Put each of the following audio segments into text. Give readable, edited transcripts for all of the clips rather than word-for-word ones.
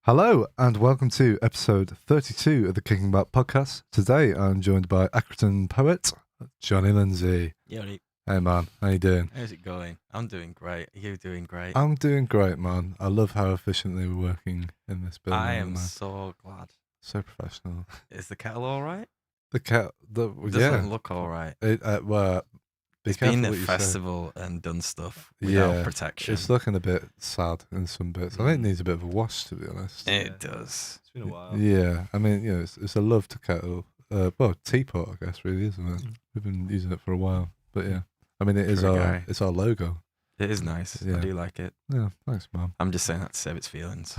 Hello and welcome to episode 32 of the Kicking Back podcast. Today I'm joined by Accrington poet Jonny Lindsey. Yori, Hey man, how you doing? how's it going? I'm doing great. Are you doing great? I'm doing great, man. I love how efficiently we're working in this building. I am man. so glad. So professional. Is the kettle all right? The cat, It doesn't look all right. Well, be It's careful been a what you say. festival and done stuff without Yeah, protection. It's looking a bit sad in some bits. I think it needs a bit of a wash, to be honest. It does. It's been a while. Yeah, I mean, it's a love to kettle. Well, teapot, I guess, really, isn't it? We've been using it for a while, but yeah. I mean, For a guy. it's our logo. It is nice. Yeah. I do like it. Yeah, thanks, man. I'm just saying that to save its feelings.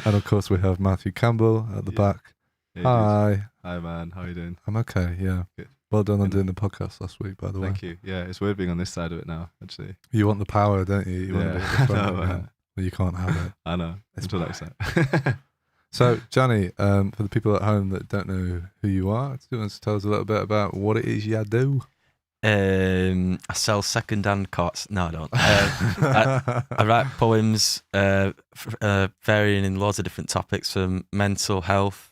And of course, we have Matthew Campbell at the back. Hey, Hi. dude. Hi, man. How are you doing? I'm okay, yeah. Good. Well done on Good. doing the podcast last week, by the way. Thank you. Yeah, it's weird being on this side of it now, actually. You want the power, don't you? You want to be at the Yeah. front I of know, it, man. well, you can't have it. I know. It's Until mine. next time. So, Johnny, for the people at home that don't know who you are, do you want to tell us a little bit about what it is you do? I sell second-hand cots. No, I don't. I write poems varying in loads of different topics, from mental health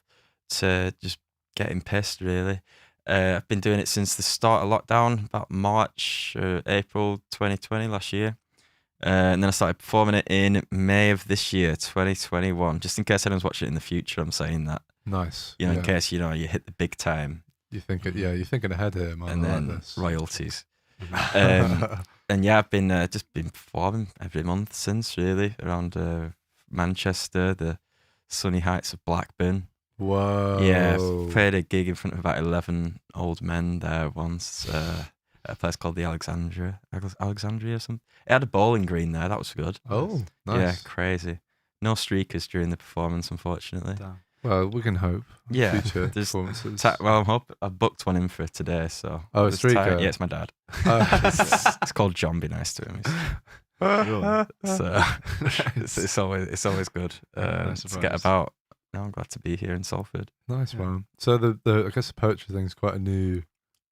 to just getting pissed, really. I've been doing it since the start of lockdown, about March, April 2020, last year. And then I started performing it in May of this year, 2021. Just in case anyone's watching it in the future, I'm saying that. Nice. You know, yeah. in case, you hit the big time. You're thinking ahead here, man. And I then like this. royalties. And yeah, I've been just been performing every month since, really, around Manchester, the sunny heights of Blackburn. Whoa. Yeah, I've played a gig in front of about 11 old men there once, at a place called the Alexandria or something. It had a bowling green there, that was good. Oh, nice. Yeah, crazy. No streakers during the performance, unfortunately. Damn. Well, we can hope. Yeah, Future there's performances. I've booked one in for today, so. Oh, a it's tight. streaker? Yeah, it's my dad. Oh. It's called John. Be nice to him. Really? So it's always good Nice to surprise. get about. No, I'm glad to be here in Salford. Nice, Yeah. man. So the I guess the poetry thing's quite a new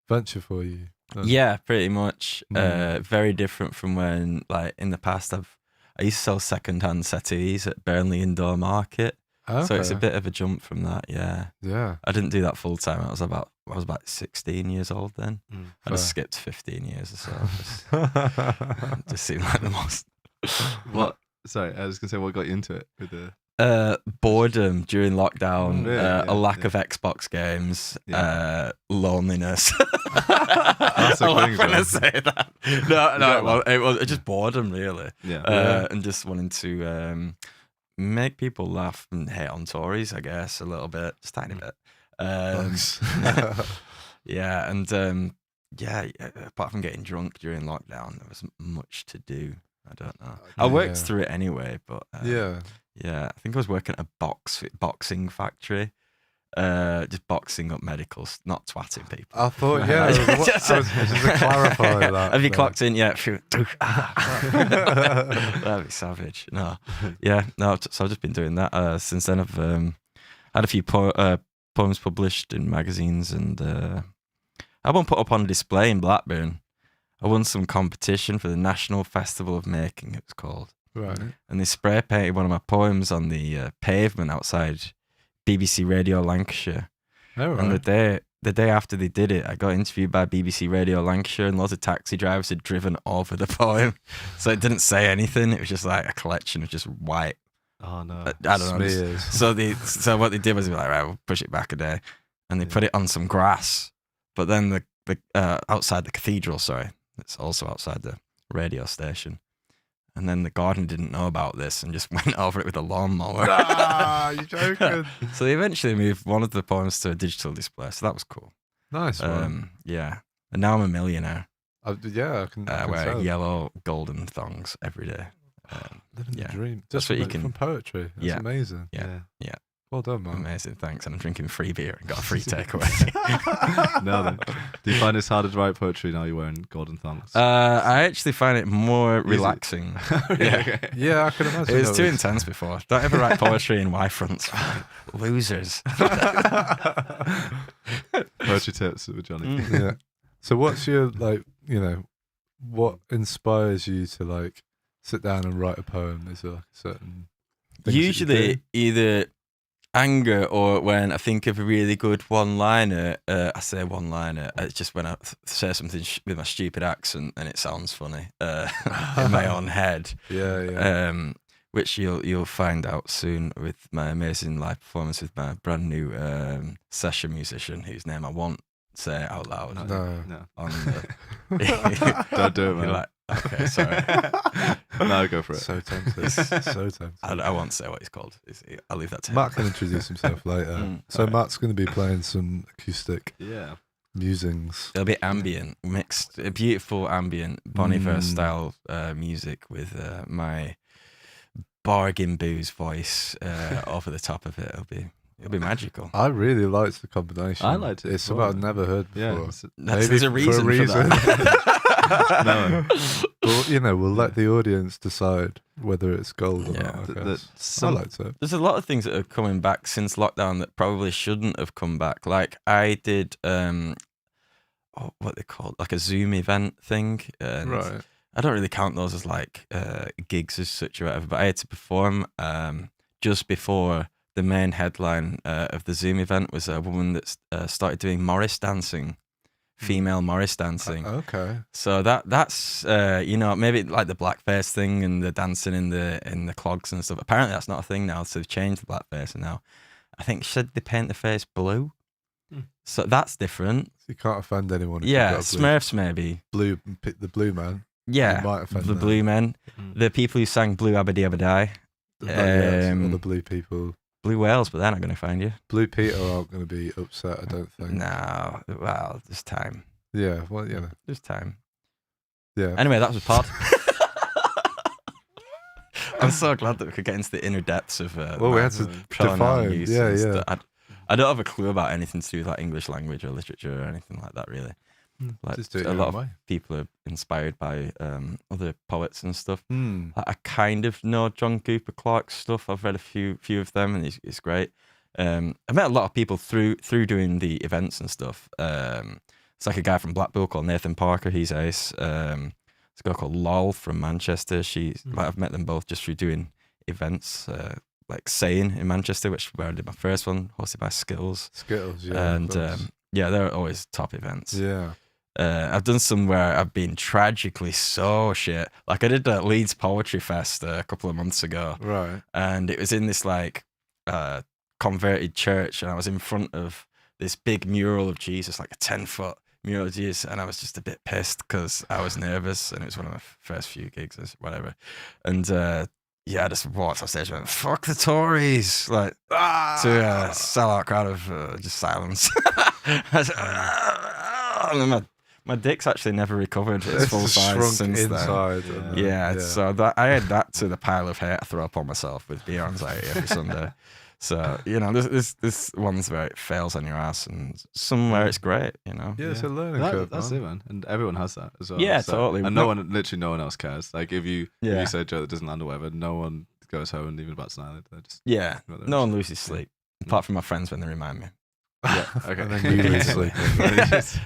venture for you. Yeah, pretty much. Mm. Very different from when, like, in the past, I used to sell second-hand settees at Burnley Indoor Market. Okay. So it's a bit of a jump from that. Yeah, Yeah. I didn't do that full time. I was about 16 years old then. I just Fair. skipped 15 years or so. Just seemed like the most. What? Sorry, I was going to say, what got you into it? With the... Boredom during lockdown, Really? a lack Yeah. of Xbox games, Yeah. loneliness. That's I a laugh good when I one. say that. No, it was just boredom, really, Yeah. and just wanting to make people laugh and hate on Tories, I guess, a little bit, just tiny bit. Thanks. Yeah, and apart from getting drunk during lockdown, there wasn't much to do. I don't know. I worked Yeah. through it anyway, but Yeah. yeah, I think I was working at a boxing factory, just boxing up medicals, not twatting people. I thought, yeah. Just to clarify that. Have you there. clocked in yet? Phew. That'd be savage. No, yeah, no. So I've just been doing that. Since then, I've had a few poems published in magazines, and I won't put up on display in Blackburn. I won some competition for the National Festival of Making, it was called. Right. And they spray painted one of my poems on the pavement outside BBC Radio Lancashire. All And right. the day after they did it, I got interviewed by BBC Radio Lancashire, and loads of taxi drivers had driven over the poem. So it didn't say anything. It was just like a collection of just white. Oh, no. I don't know. Smears. So what they did was they were like, right, we'll push it back a day, and they put it on some grass. But then the outside the cathedral, sorry, it's also outside the radio station. And then the gardener didn't know about this and just went over it with a lawnmower. Ah, you joking? So they eventually moved one of the poems to a digital display. So that was cool. Nice, man. Yeah. And now I'm a millionaire. Yeah, I can Wear tell. yellow golden thongs every day. Living yeah. the dream. That's Just what you from, can- from poetry. That's Yeah. amazing. Yeah. Well done, man. Amazing. Thanks. And I'm drinking free beer and got a free takeaway. No, then. Do you find it's harder to write poetry now you're wearing golden thongs? I actually find it more relaxing. Yeah. Yeah, I can imagine. It was that too intense before. Don't ever write poetry in Y fronts. Losers. Poetry tips with Johnny. Yeah. So what's your, like, what inspires you to, like, sit down and write a poem? Is there like a certain things that you Usually do? either anger or when I think of a really good one-liner. I say one-liner. It's just when I say something with my stupid accent and it sounds funny in my own head. Yeah. Which you'll find out soon with my amazing live performance with my brand new session musician, whose name I won't say out loud. No. On Don't do it, man. You're like, okay, sorry. No, go for it. So tempted. So tempted. I won't say what he's called. I'll leave that to him. Matt can introduce himself later. So alright. Matt's going to be playing some acoustic Yeah. musings. It'll be ambient, mixed, a beautiful ambient Bon Iver style music with my bargain booze voice over the top of it. It'll be magical. I really liked the combination. I liked it It's as something well. I'd never heard before. Yeah. There's a reason for that. No. But, we'll let the audience decide whether it's gold or Yeah. not. I The- guess. I liked it. There's a lot of things that are coming back since lockdown that probably shouldn't have come back. Like I did, what they called, like a Zoom event thing. And Right. I don't really count those as like gigs as such or whatever, but I had to perform just before the main headline of the Zoom event was a woman that started doing Morris dancing, female Morris dancing. Okay. So that's maybe like the blackface thing and the dancing in the clogs and stuff. Apparently that's not a thing now, so they've changed the blackface, and now I think she said they paint the face blue. So that's different. You can't offend anyone. If you've Yeah, got a Smurfs maybe. the blue man. Yeah, You might offend the them. Blue Men, the people who sang Blue Abadi Abadai, Yes, or the blue people. Blue Whales, but they're not going to find you. Blue Peter aren't going to be upset, I don't think. No, well, there's time. Yeah, well, There's time. yeah. Anyway, that was a pod. I'm so glad that we could get into the inner depths of. Well, we had to pronoun define. use Yeah, and yeah. stuff. I don't have a clue about anything to do with like English language or literature or anything like that, really. Like Just do it a your lot own of way. people are inspired by other poets and stuff. Hmm. I kind of know John Cooper Clarke's stuff. I've read a few of them, and it's great. I met a lot of people through doing the events and stuff. It's like a guy from Blackpool called Nathan Parker. He's ace. There's a girl called Lol from Manchester. I've met them both just through doing events, like Saying in Manchester, which where I did my first one, hosted by Skills. Skittles, yeah. And they're always top events. yeah. I've done some where I've been tragically so shit. Like I did at Leeds Poetry Fest a couple of months ago, Right. and it was in this like converted church, and I was in front of this big mural of Jesus, like a 10-foot mural of Jesus, and I was just a bit pissed because I was nervous, and it was one of my first few gigs or whatever, and I just walked off stage and went, "Fuck the Tories!" Like to a sellout crowd of just silence. And then my dick's actually never recovered its full just size shrunk since inside. then. and Yeah, then- so I had that to the pile of hate I throw up on myself with beer anxiety every Sunday. So there's ones where it fails on your ass, and somewhere it's great. Yeah, it's a learning curve. That's man. it, man. And everyone has that as well. Yeah, totally. And literally no one else cares. Like if you Yeah. say a joke that doesn't land or whatever, no one goes home and even bats an eyelid. They're just Yeah, Well, no one loses sleep apart from my friends when they remind me. yeah, okay. And then you lose sleep.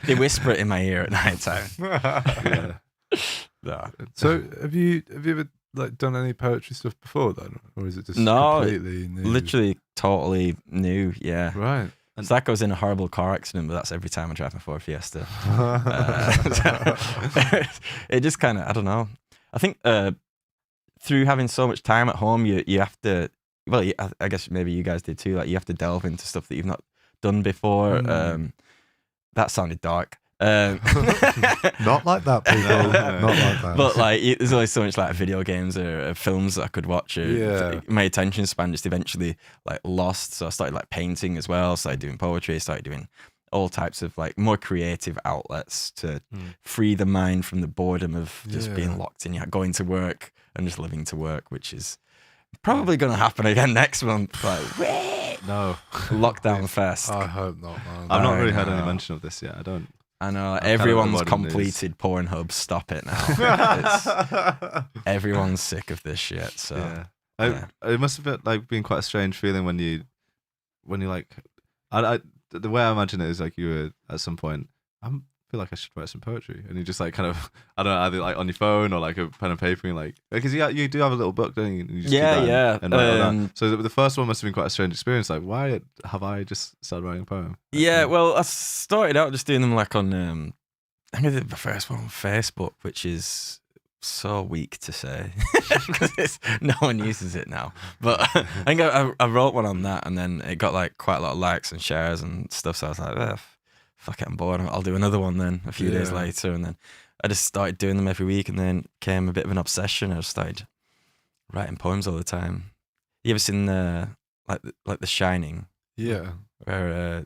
They whisper it in my ear at night time. Yeah. No. So have you ever like done any poetry stuff before then, or is it just No, completely new? Literally totally new, yeah. Right. It's like I was in a horrible car accident, but that's every time I drive my Ford Fiesta. It just kind of, I don't know. I think through having so much time at home, you have to, well, I guess maybe you guys did too, like you have to delve into stuff that you've not done before. That sounded dark. Not like that, people. Not like that. But like, there's always so much like video games or films that I could watch. Yeah. My attention span just eventually like lost. So I started like painting as well. Started doing poetry. Started doing all types of like more creative outlets to free the mind from the boredom of just being locked in. Going to work and just living to work, which is probably going to happen again next month. Like, No. lockdown fest. I hope not, man. I've not really heard know. any mention of this yet. I don't. I know kind of everyone's avoiding news. completed Pornhub. Stop it now. Everyone's sick of this shit. So Yeah. It must have been quite a strange feeling when you like, the way I imagine it is like you were at some point. I'm feel like I should write some poetry. And you just like kind of, I don't know, either like on your phone or like a pen and paper, and like, because you do have a little book, don't you? And you just keep writing and write on that. So the first one must have been quite a strange experience. Like, why have I just started writing a poem? Yeah, well, I started out just doing them like on, I think I did the first one on Facebook, which is so weak to say because no one uses it now. But I think I wrote one on that, and then it got like quite a lot of likes and shares and stuff. So I was like, fuck it, I'm bored. I'll do another one then a few days later. And then I just started doing them every week, and then came a bit of an obsession. I just started writing poems all the time. You ever seen like The Shining? Yeah. Where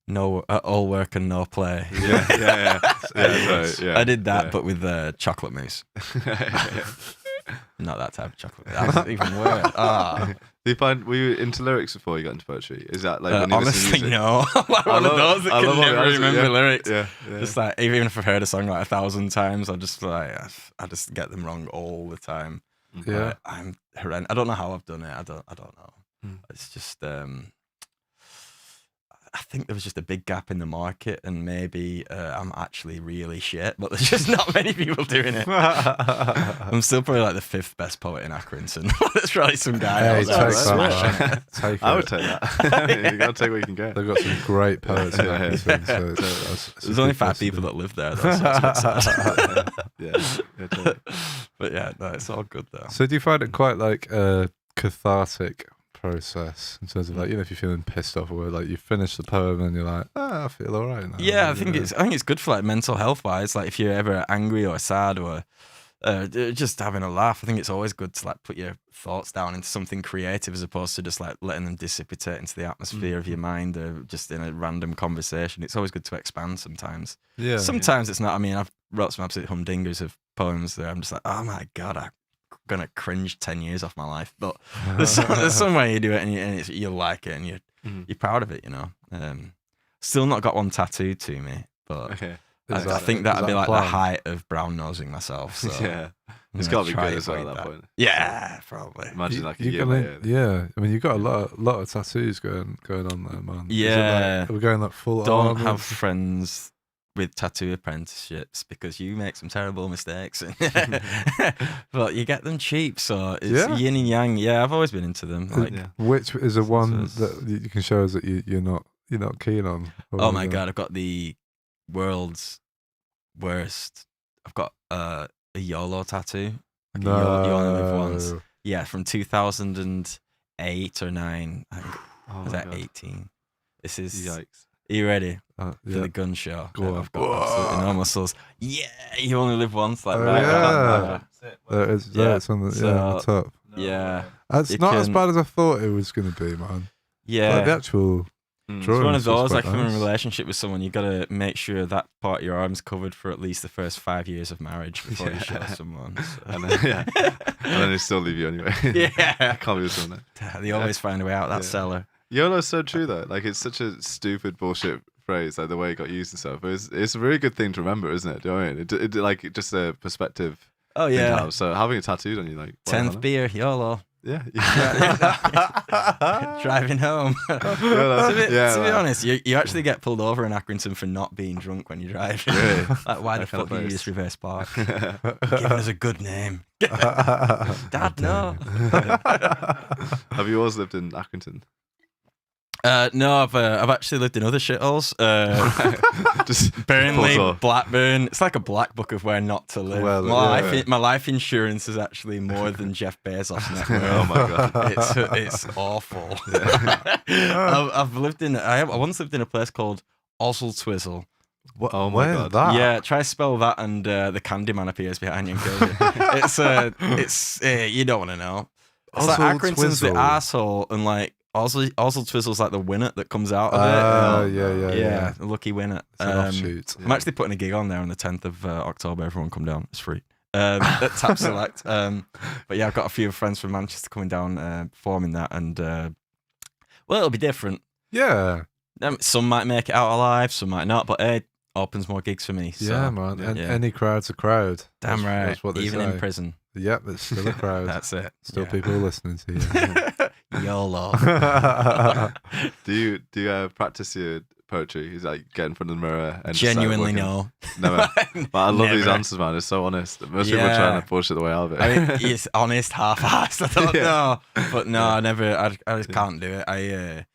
no all work and no play. Yeah. Right, yeah. I did that, but with chocolate mousse. Not that type of chocolate. That's even worse. Do you find, were you into lyrics before you got into poetry? Is that like when you honestly, listen to music? no. I'm like one of those that can never remember lyrics. Yeah. Just like, even if I've heard a song like 1,000 times, I just just get them wrong all the time. Yeah. I'm horrendous. I don't know how I've done it. I don't know. It's just I think there was just a big gap in the market, and maybe I'm actually really shit, but there's just not many people doing it. I'm still probably like the 5th best poet in Accrington. There's probably some guy out there smashing it. Take I it. would take that. You gotta take what you can get. They've got some great poets in Accrington, so it's There's only 5 people that live there, though, so it's a bit sad. Yeah, totally. But yeah, no, it's all good though. So do you find it quite like a cathartic process in terms of like, if you're feeling pissed off or like you finish the poem and you're like, I feel all right now. Yeah, I think it's good for like mental health wise. Like if you're ever angry or sad or just having a laugh, I think it's always good to like put your thoughts down into something creative as opposed to just like letting them dissipate into the atmosphere of your mind or just in a random conversation. It's always good to expand sometimes. Yeah. Sometimes it's not. I mean, I've wrote some absolute humdingers of poems that I'm just like, oh my God, I'm gonna cringe 10 years off my life. But there's some way you do it and you like it and you're proud of it, Still not got one tattooed to me, but I think that'd be like the height of brown nosing myself. So Yeah. It's got to be good as well at that point. Yeah, probably. Imagine like a year later. Yeah, I mean, you've got a lot of tattoos going on there, man. Yeah. We're going like full Don't on. have friends with tattoo apprenticeships because you make some terrible mistakes. But you get them cheap, so it's yin and yang. Yeah, I've always been into them. Like, Which is the one that you can show us that you're not keen on? Oh my God, I've got the world's worst. I've got a YOLO tattoo. Like you only live once. Yeah, from 2008 or 9. I think. Was that 18? This is. Yikes. Are you ready yeah. for the gun show? Go on. I've got absolutely no muscles. Yeah, you only live once. Like There it is. It's on the top. Yeah. It's not as bad as I thought it was going to be, man. Yeah. Like the actual It's one of those, like if you're in a nice. relationship with someone, you got to make sure that part of your arm's covered for at least the first 5 years of marriage before you show someone. So. And then they still leave you anyway. Yeah. Can't be with someone. They always find a way out that cellar. YOLO's so true though. Like it's such a stupid bullshit phrase, like the way it got used and stuff. But it's a really good thing to remember, isn't it? Do you know what I mean? It like just a perspective. Oh thing to yeah. have. So having a tattooed on you, like 10th beer, YOLO. Yeah. Driving home. To be honest, you actually get pulled over in Accrington for not being drunk when you drive. Really? Like, why the fuck do you use reverse park? Giving us a good name. Dad, no. Have you always lived in Accrington? No, I've actually lived in other shitholes. Just Burnley, Blackburn. It's like a black book of where not to live. Well, my life insurance is actually more than Jeff Bezos' net worth. Oh my God, it's awful. I once lived in a place called Oswald. What? Oh my Where's God. that? Yeah, try spell that and the Candyman appears behind you and kills you. It's you don't want to know. It's like Oswald Accrington's the Twizzle. arsehole and like Oswald Twizzle's like the winner that comes out of it. Yeah. The lucky winner. It's an offshoot. I'm actually putting a gig on there on the 10th of October. Everyone come down. It's free. At Tap Select. But yeah, I've got a few friends from Manchester coming down performing that. And, well, it'll be different. Yeah. Some might make it out alive, some might not. But it opens more gigs for me. So, Yeah, man. Any crowd's a crowd. Damn right. That's what they Even say. in prison. Yep, it's still a crowd. That's it. Still people listening to you. YOLO. Do you practice your poetry? He's like get in front of the mirror and genuinely just, like, no. Never. But I love these Never. answers, man. It's so honest. Most people are trying to bullshit the way out of it. I mean, it's honest, half-assed. I don't know, but no, I never. I just can't do it. I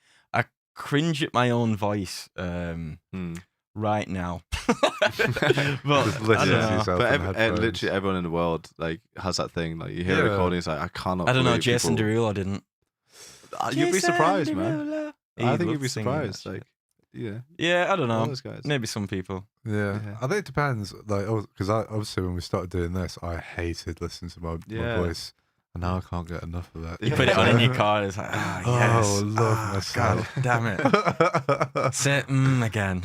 cringe at my own voice right now. But Just listen to yourself. But literally everyone in the world like has that thing. Like you hear a recording, it's like I cannot. I don't know. believe Jason people... Derulo didn't. You'd be surprised, Jason man. Derulo. I think you'd be singing that surprised. shit. Like, yeah. Yeah, I don't All know. those guys. Maybe some people. Yeah, I think it depends. Like, because obviously when we started doing this, I hated listening to my voice, and now I can't get enough of it. You put it on in your car, it's like, yes. I love myself. God damn it. Say again.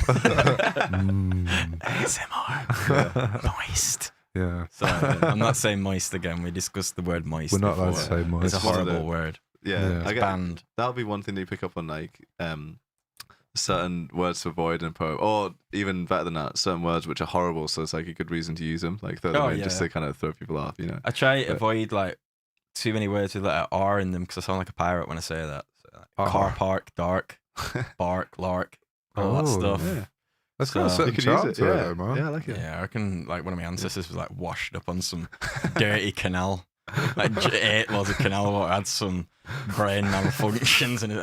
ASMR. Moist. Yeah. Sorry, I'm not saying moist again. We discussed the word moist. We're not before. allowed to say moist. It's a horrible word. Yeah, It's banned. That'll be one thing that you pick up on, like certain words to avoid in a poem, or even better than that, certain words which are horrible. So it's like a good reason to use them, like throw them in just to kind of throw people off, you know. I try to avoid like too many words with letter R in them because I sound like a pirate when I say that. So, like, car park, dark, bark, lark, all that stuff. Yeah. That's got a certain charm to it, though, man. Yeah, I like it. Yeah, I reckon like one of my ancestors was like washed up on some dirty canal. Like ate loads of canal water, had some brain malfunctions, and it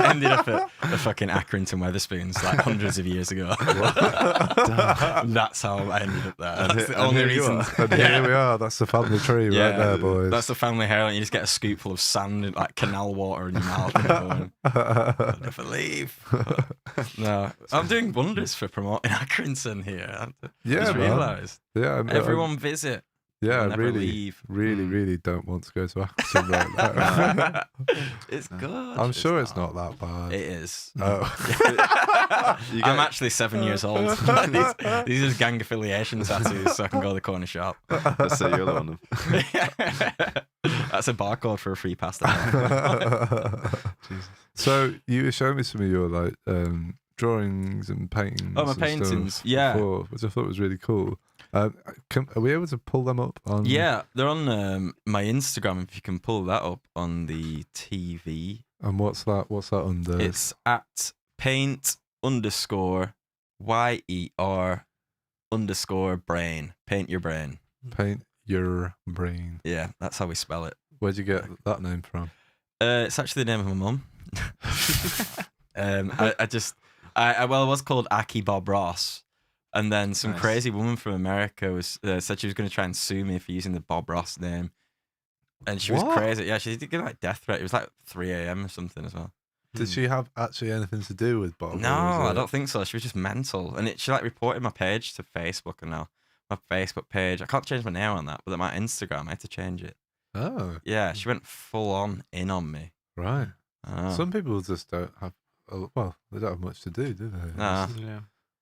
ended up at the fucking Accrington Weatherspoons like hundreds of years ago. That's how I ended up there. That's the only reason. And here we are. That's the family tree right there, boys. That's the family heirloom. You just get a scoopful of sand and like canal water in your mouth. And going, I'll never leave. But, no, I'm doing wonders for promoting Accrington here. I just realised. Yeah, everyone visit. Yeah, I really don't want to go to Accrington right now. It's good. I'm sure it's not that bad. It is. Oh. I'm actually 7 years old. These are just gang affiliation tattoos, so I can go to the corner shop. Let's say you're on them. That's a barcode for a free pasta. So you were showing me some of your like drawings and paintings. Oh, my paintings, yeah. Before, which I thought was really cool. Are we able to pull them up on? Yeah, they're on my Instagram. If you can pull that up on the TV. And what's that? What's that under? It's at paint_YER_brain. Paint your brain. Paint your brain. Yeah, that's how we spell it. Where'd you get that name from? It's actually the name of my mum. I was called Aki Bob Ross. And then some crazy woman from America was said she was going to try and sue me for using the Bob Ross name. And she was crazy. Yeah, she did get like death threat. It was like 3 a.m. or something as well. Did she have actually anything to do with Bob? No, I don't think so. She was just mental. And she like reported my page to Facebook, and now my Facebook page, I can't change my name on that, but my Instagram, I had to change it. Oh. Yeah, she went full on in on me. Right. Oh. Some people just don't have, they don't have much to do they? Nah.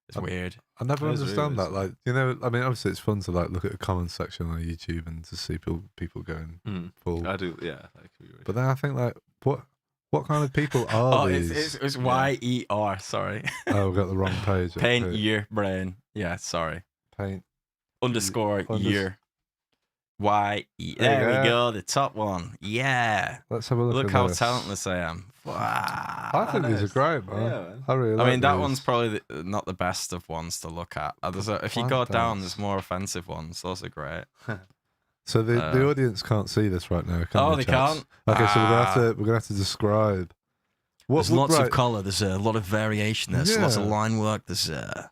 It's weird. I never understand that. Like, you know, I mean, obviously it's fun to like look at the comments section on YouTube and to see people going full. I do, yeah. But then I think like, what kind of people are these? It's YER. Sorry. Oh, we got the wrong page. Paint your brain. Yeah, sorry. Paint _year. YE. There we go. The top one. Yeah. Let's have a look. Look at how this. talentless I am. Wow. I think these are great, man. Yeah, man. I really like I mean, that these. one's probably not the best of ones to look at. If you go down, there's more offensive ones. Those are great. So the audience can't see this right now. Can they chaps? can't. Okay, so we're gonna have to describe. There's lots of colour. There's a lot of variation. There's lots of line work. There's a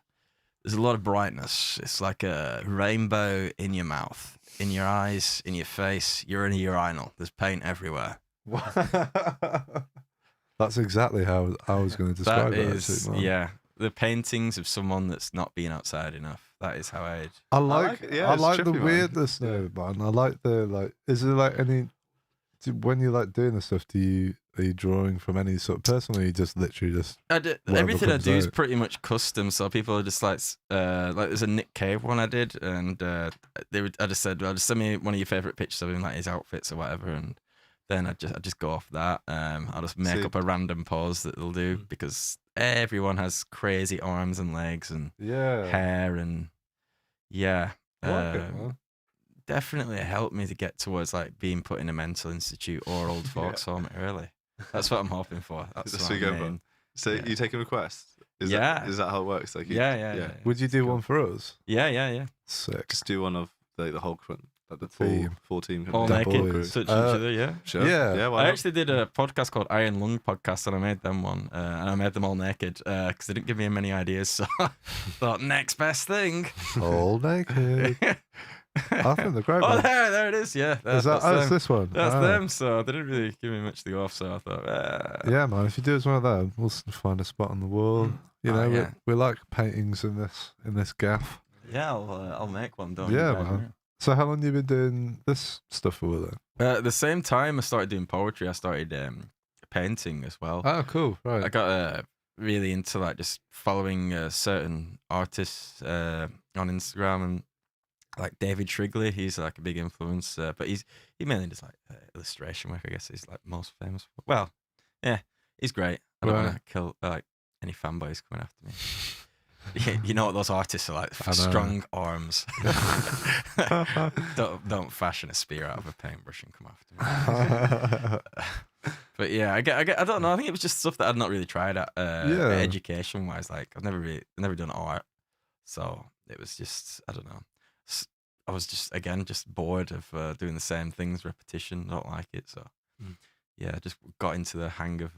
lot of brightness. It's like a rainbow in your mouth, in your eyes, in your face. You're in a urinal. There's paint everywhere. That's exactly how I was going to describe it. Actually, yeah. The paintings of someone that's not been outside enough. That is how I. I like trippy, the man. weirdness though, man. I like the like. Is there like any? When you like doing this stuff, are you drawing from any sort of person, or you just literally just? Everything I do is pretty much custom. So people are just like there's a Nick Cave one I did, and I just said, well, just send me one of your favorite pictures of him, like his outfits or whatever, and then I just go off that. I'll just make up a random pose that they'll do because everyone has crazy arms and legs and hair and definitely helped me to get towards like being put in a mental institute or old folks home early. That's what I'm hoping for. That's what I'm So you taking requests? Is Yeah. That how it works? Like Yeah. Would you do one for us? Yeah. Sick. Just do one of the whole like the Team. full team. All The naked, boys. touching each other, yeah. Sure. Yeah. Why I not? actually did a podcast called Iron Lung Podcast, and I made them one, and I made them all naked because they didn't give me many ideas. So I thought, next best thing. All naked. I think they're great. Oh, Man. there it is. Yeah, Is that? that's Oh, them. it's this one. That's Ah. them. So they didn't really give me much to go off. So I thought, Yeah, man. If you do as one of them, we'll find a spot on the wall. You know, yeah. we like paintings in this gaff. yeah, I'll make one. Don't Yeah, you guys man. worry. So how long you been doing this stuff for then? At the same time I started doing poetry, I started painting as well. Oh, cool. Right. I got really into like just following certain artists on Instagram, and like David Shrigley, he's like a big influence, but he mainly does like illustration work. I guess he's like most famous for. Well, yeah, he's great. I don't want to kill like any fanboys coming after me. You know what those artists are like? Strong arms. don't fashion a spear out of a paintbrush and come after me. But yeah, I don't know. I think it was just stuff that I'd not really tried at education wise. Like I've never done art, so it was just I don't know. I was just bored of doing the same things, repetition. I don't like it, so yeah, I just got into the hang of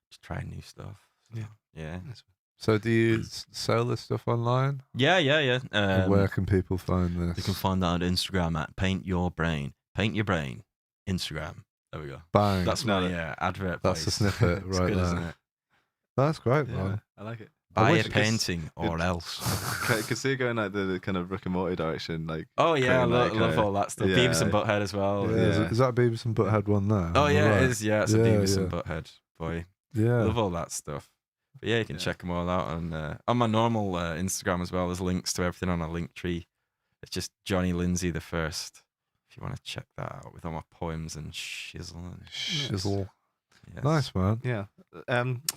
just trying new stuff. So, yeah. So do you sell this stuff online? Yeah. And where can people find this? You can find that on Instagram at Paint Your Brain. Paint Your Brain. Instagram. There we go. Bang. That's my advert. That's the place. snippet It's right good, there. isn't it? That's great, Yeah, man. I like it. Buy wish a it painting or else. I could see it going like the kind of Rick and Morty direction. Like Oh yeah, I creating love all that stuff. yeah. Beavis and Butthead as well. Yeah, Is that Beavis and Butthead one there? Oh yeah, Right. it is. Yeah, it's a Beavis and Butthead boy. Yeah. Love all that stuff. But yeah, you can check them all out on my normal Instagram as well. There's links to everything on a link tree. It's just Jonny Lindsey the first. If you want to check that out with all my poems and shizzle. Shizzle. Yes. Nice, man. Yeah.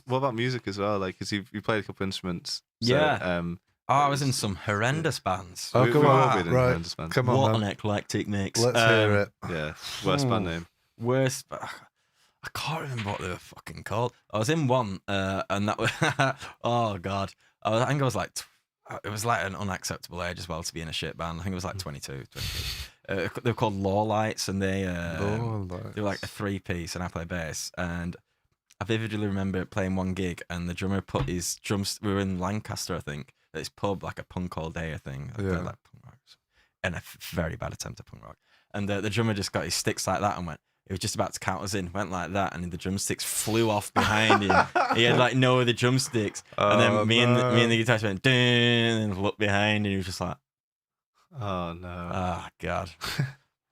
What about music as well? Like, because you played a couple instruments. So, Yeah. I was in some horrendous bands. Oh, we- come we've all on. been in Right. horrendous bands. Come on, What man. an eclectic mix. Let's hear it. Yeah. Worst band name. Worst. I can't remember what they were fucking called. I was in one, and that was oh god. I think I was like, it was like an unacceptable age as well to be in a shit band. I think it was like 22, 23. They were called Lawlights, and they were like a 3-piece, and I play bass. And I vividly remember playing one gig, and the drummer put his drums. We were in Lancaster, I think, at this pub, like a punk all day thing. I played like punk rock, and a very bad attempt at punk rock. And the drummer just got his sticks like that and went. He was just about to count us in, went like that, and the drumsticks flew off behind him. He had like no other drumsticks, and then me and the guitarist went ding, and looked behind, and he was just like, "Oh no, oh god,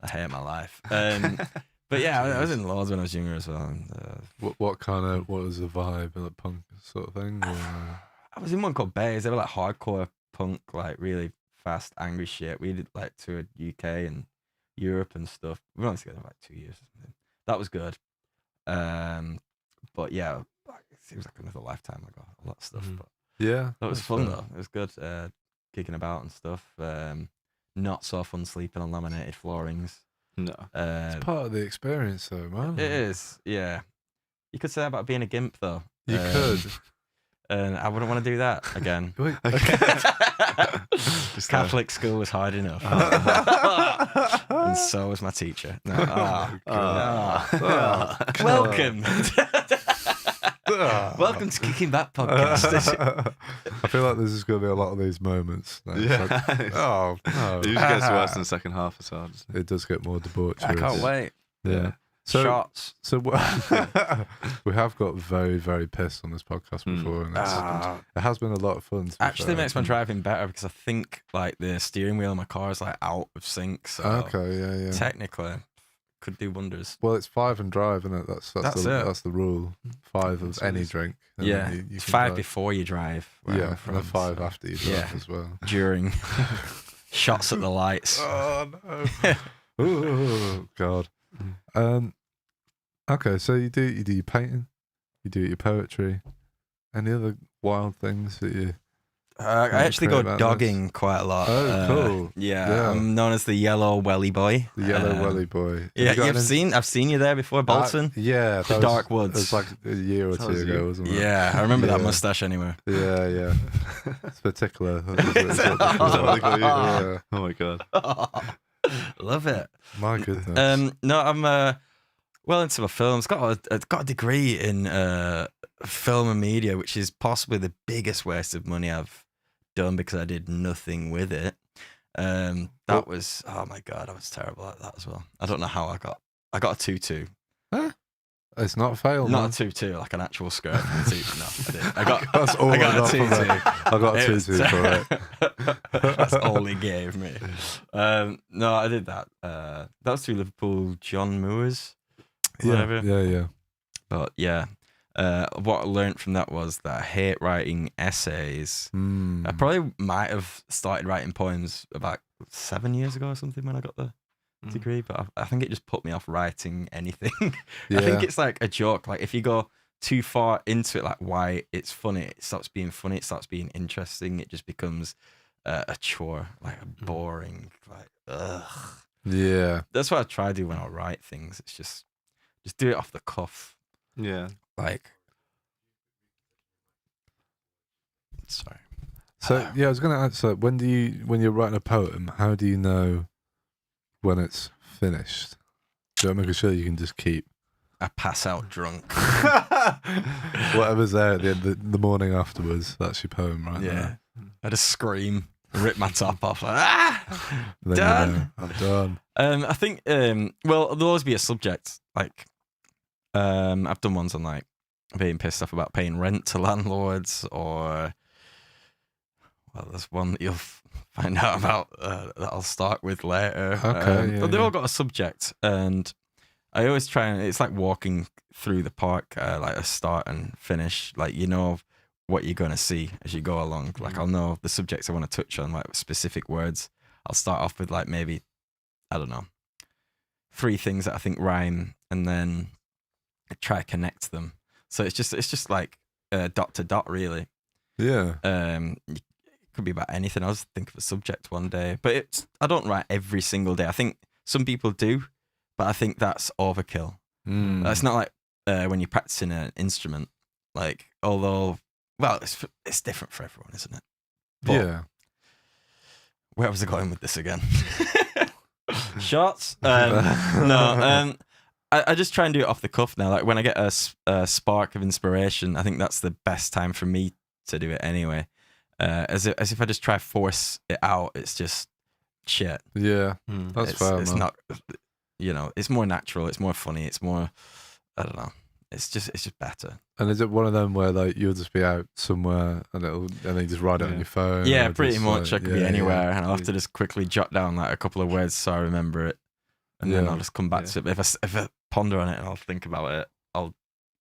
I hate my life." But yeah, I was in loads when I was younger as well. And, what was the vibe, like punk sort of thing? Or? I was in one called Bays. They were like hardcore punk, like really fast, angry shit. We did like toured UK and Europe and stuff. We were only together for like 2 years or something. That was good. But yeah, it seems like another lifetime ago, all that stuff. But yeah, that was fun though. It was good, kicking about and stuff. Not so fun sleeping on laminated floorings. no." It's part of the experience, though, man. It is, yeah. You could say that about being a gimp though. You could. And I wouldn't want to do that again. Wait, Catholic school was hard enough. And so was my teacher. No. Welcome. Welcome to Kicking Back Podcast. I feel like this is going to be a lot of these moments. Now. It's Yeah. like, oh, no. It usually gets worse in the second half as well. doesn't it? It does get more debaucherous. I can't wait. Yeah. So, Shots. So we have got very, very pissed on this podcast before, and it has been a lot of fun. Actually makes my driving better because I think like the steering wheel of my car is like out of sync. So Okay, yeah. technically could do wonders. Well, it's 5 and drive, isn't it? That's the rule. 5 of any drink. And Yeah, then you it's can 5 drive. before you drive. where Yeah, I'm from, and then 5 so- after you drive as well. During shots at the lights. Oh no! Ooh, God. Okay, so you do your painting, you do your poetry. Any other wild things that you I actually go dogging quite a lot. Oh, cool. Yeah, I'm known as the Yellow Welly Boy. The Yellow Welly Boy. I've seen you there before, Bolton. Yeah, the Dark Woods. It was like a year or two ago, wasn't it? Yeah, I remember that mustache anywhere. Yeah. It's particular. Oh my god. Love it. My goodness. No, I'm well into my films. Got a degree in film and media, which is possibly the biggest waste of money I've done because I did nothing with it. That was, oh my god, I was terrible at that as well. I don't know how I got a 2-2. Huh? It's not a fail. Not a 2-2, like an actual skirt. No, I didn't. I got That's all I got a 2-2. I got a 2-2 for it. That's all he gave me. No, I did that. That was through Liverpool John Moores. Whatever. Yeah. But yeah. What I learned from that was that I hate writing essays. I probably might have started writing poems about 7 years ago or something when I got the degree, but I think it just put me off writing anything. I think it's like a joke. Like if you go too far into it, like why it's funny, it stops being funny, it starts being interesting. It just becomes a chore, like a boring, like ugh. Yeah. That's what I try to do when I write things. It's just do it off the cuff. Yeah. Like, sorry. So I was going to ask. So when you're writing a poem, how do you know when it's finished? Do you make sure you can just keep? I pass out drunk. Whatever's there at the morning afterwards. That's your poem, right? Yeah. I just scream, rip my top off, like then done. You know, I'm done. I think well, there'll always be a subject. Like, I've done ones on like being pissed off about paying rent to landlords, or there's one that you'll find out about that I'll start with later. Okay, but they've all got a subject, and I always try and it's like walking through the park, like a start and finish. Like you know what you're gonna see as you go along. Like I'll know the subjects I want to touch on, like specific words. I'll start off with like maybe, I don't know, 3 things that I think rhyme, and then I try to connect them. So it's just like dot to dot, really. Yeah. It could be about anything. I was thinking of a subject one day, but I don't write every single day. I think some people do, but I think that's overkill. It's not like when you're practicing an instrument. Like, although, well, it's different for everyone, isn't it? But yeah. Where was I going with this again? Shots? No. I just try and do it off the cuff now. Like when I get a spark of inspiration, I think that's the best time for me to do it anyway. As if I just try to force it out, it's just shit. Yeah, that's fair. It's not, it's more natural. It's more funny. It's more, I don't know. It's just better. And is it one of them where like you'll just be out somewhere and then you just write it on your phone? Yeah, pretty much. Like, I could be anywhere, and I'll have to just quickly jot down like a couple of words so I remember it, and then I'll just come back to it. If I ponder on it and I'll think about it, I'll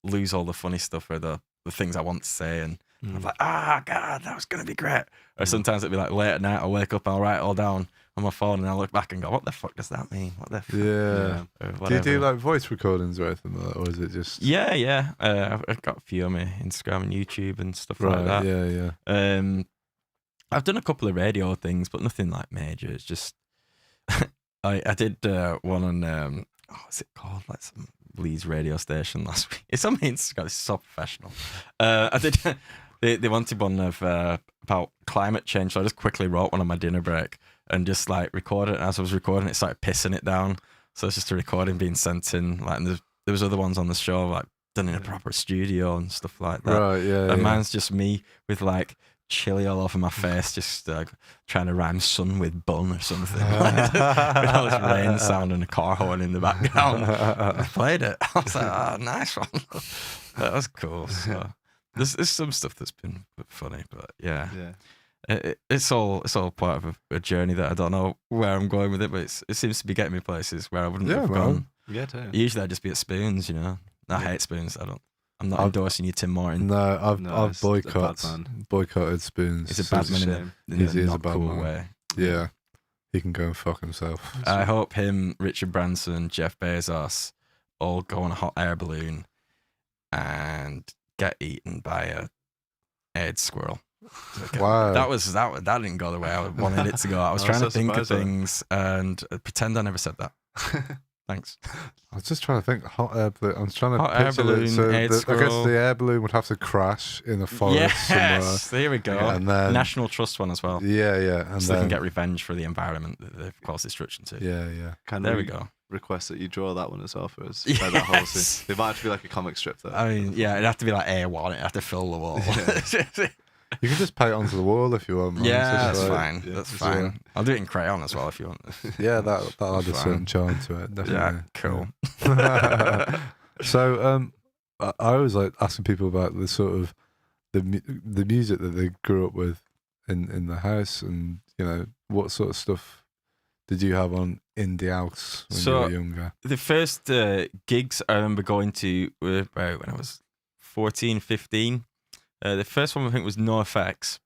lose all the funny stuff or the things I want to say, and I'm like, God, that was gonna be great. Or sometimes it'd be like late at night, I'll wake up, I'll write it all down on my phone, and I'll look back and go, what the fuck does that mean? What the fuck? Yeah. Do you do like voice recordings or anything like that, or is it just? Yeah. I've got a few on my Instagram and YouTube and stuff like that. Yeah. I've done a couple of radio things, but nothing like major. It's just I did one on what's it called? Like some Leeds radio station last week. It's on my Instagram. It's so professional. I did. They wanted one of about climate change, so I just quickly wrote one on my dinner break and just like recorded it. And as I was recording it, started pissing it down. So it's just a recording being sent in. Like, and there was other ones on the show like done in a proper studio and stuff like that. Right. Yeah. And mine's just me with like chili all over my face, just trying to rhyme sun with bun or something. With all this rain sound and a car horn in the background. I played it. I was like, nice one. That was cool. So there's some stuff that's been funny, but yeah. It's all part of a journey that I don't know where I'm going with it, but it seems to be getting me places where I wouldn't have gone. Yeah, totally. Usually I'd just be at Spoons, I hate Spoons. I'm not endorsing you, Tim Martin. No, I've boycotted Spoons. He's a bad man in a bad cool way. Yeah, he can go and fuck himself. I hope him, Richard Branson, Jeff Bezos all go on a hot air balloon and get eaten by a AIDS squirrel. Wow. That didn't go the way I wanted it to go. I was trying to think of things and pretend I never said that. Thanks. I was just trying to think. Hot air balloon. I was trying to hot air picture balloon, it. So aid I guess scroll. the air balloon would have to crash in a forest somewhere. Yes, there we go. And then, National Trust one as well. Yeah. And so then, they can get revenge for the environment that they've caused destruction to. Yeah. There we go. Request that you draw that one as well for us. Yes. That whole scene. It might have to be like a comic strip though. I mean, yeah, it'd have to be like A1. It'd have to fill the wall. Yeah. You can just paint it onto the wall if you want. Man. Yeah, that's like, fine. yeah, That's fine. I'll do it in crayon as well if you want. Yeah, that'll add a certain charm to it. Definitely. Yeah, cool. So, I always like asking people about the sort of the music that they grew up with in the house, and what sort of stuff did you have on in the house when you were younger? The first gigs I remember going to were about when I was 14, 15. The first one I think was NoFX.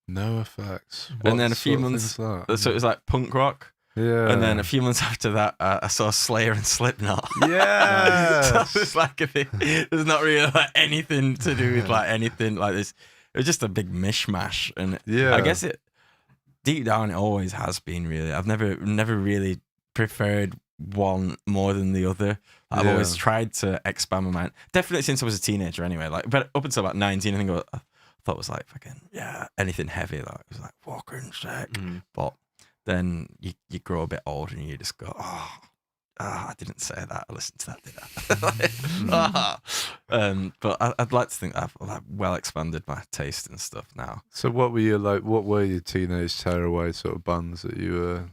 NoFX. And then a few months, so it was like punk rock. Yeah. And then a few months after that, I saw Slayer and Slipknot. Yeah. So it's like there's not really like anything to do with like anything like this. It was just a big mishmash, and I guess it deep down it always has been really. I've never really preferred one more than the other. I've always tried to expand my mind. Definitely since I was a teenager, anyway. Like, but up until about 19, I think I thought it was like fucking anything heavy. Like it was like walking sick. But then you grow a bit older and you just go, I didn't say that. I listened to that, did I? But I'd like to think I've like well expanded my taste and stuff now. So what were your teenage tearaway sort of bands that you were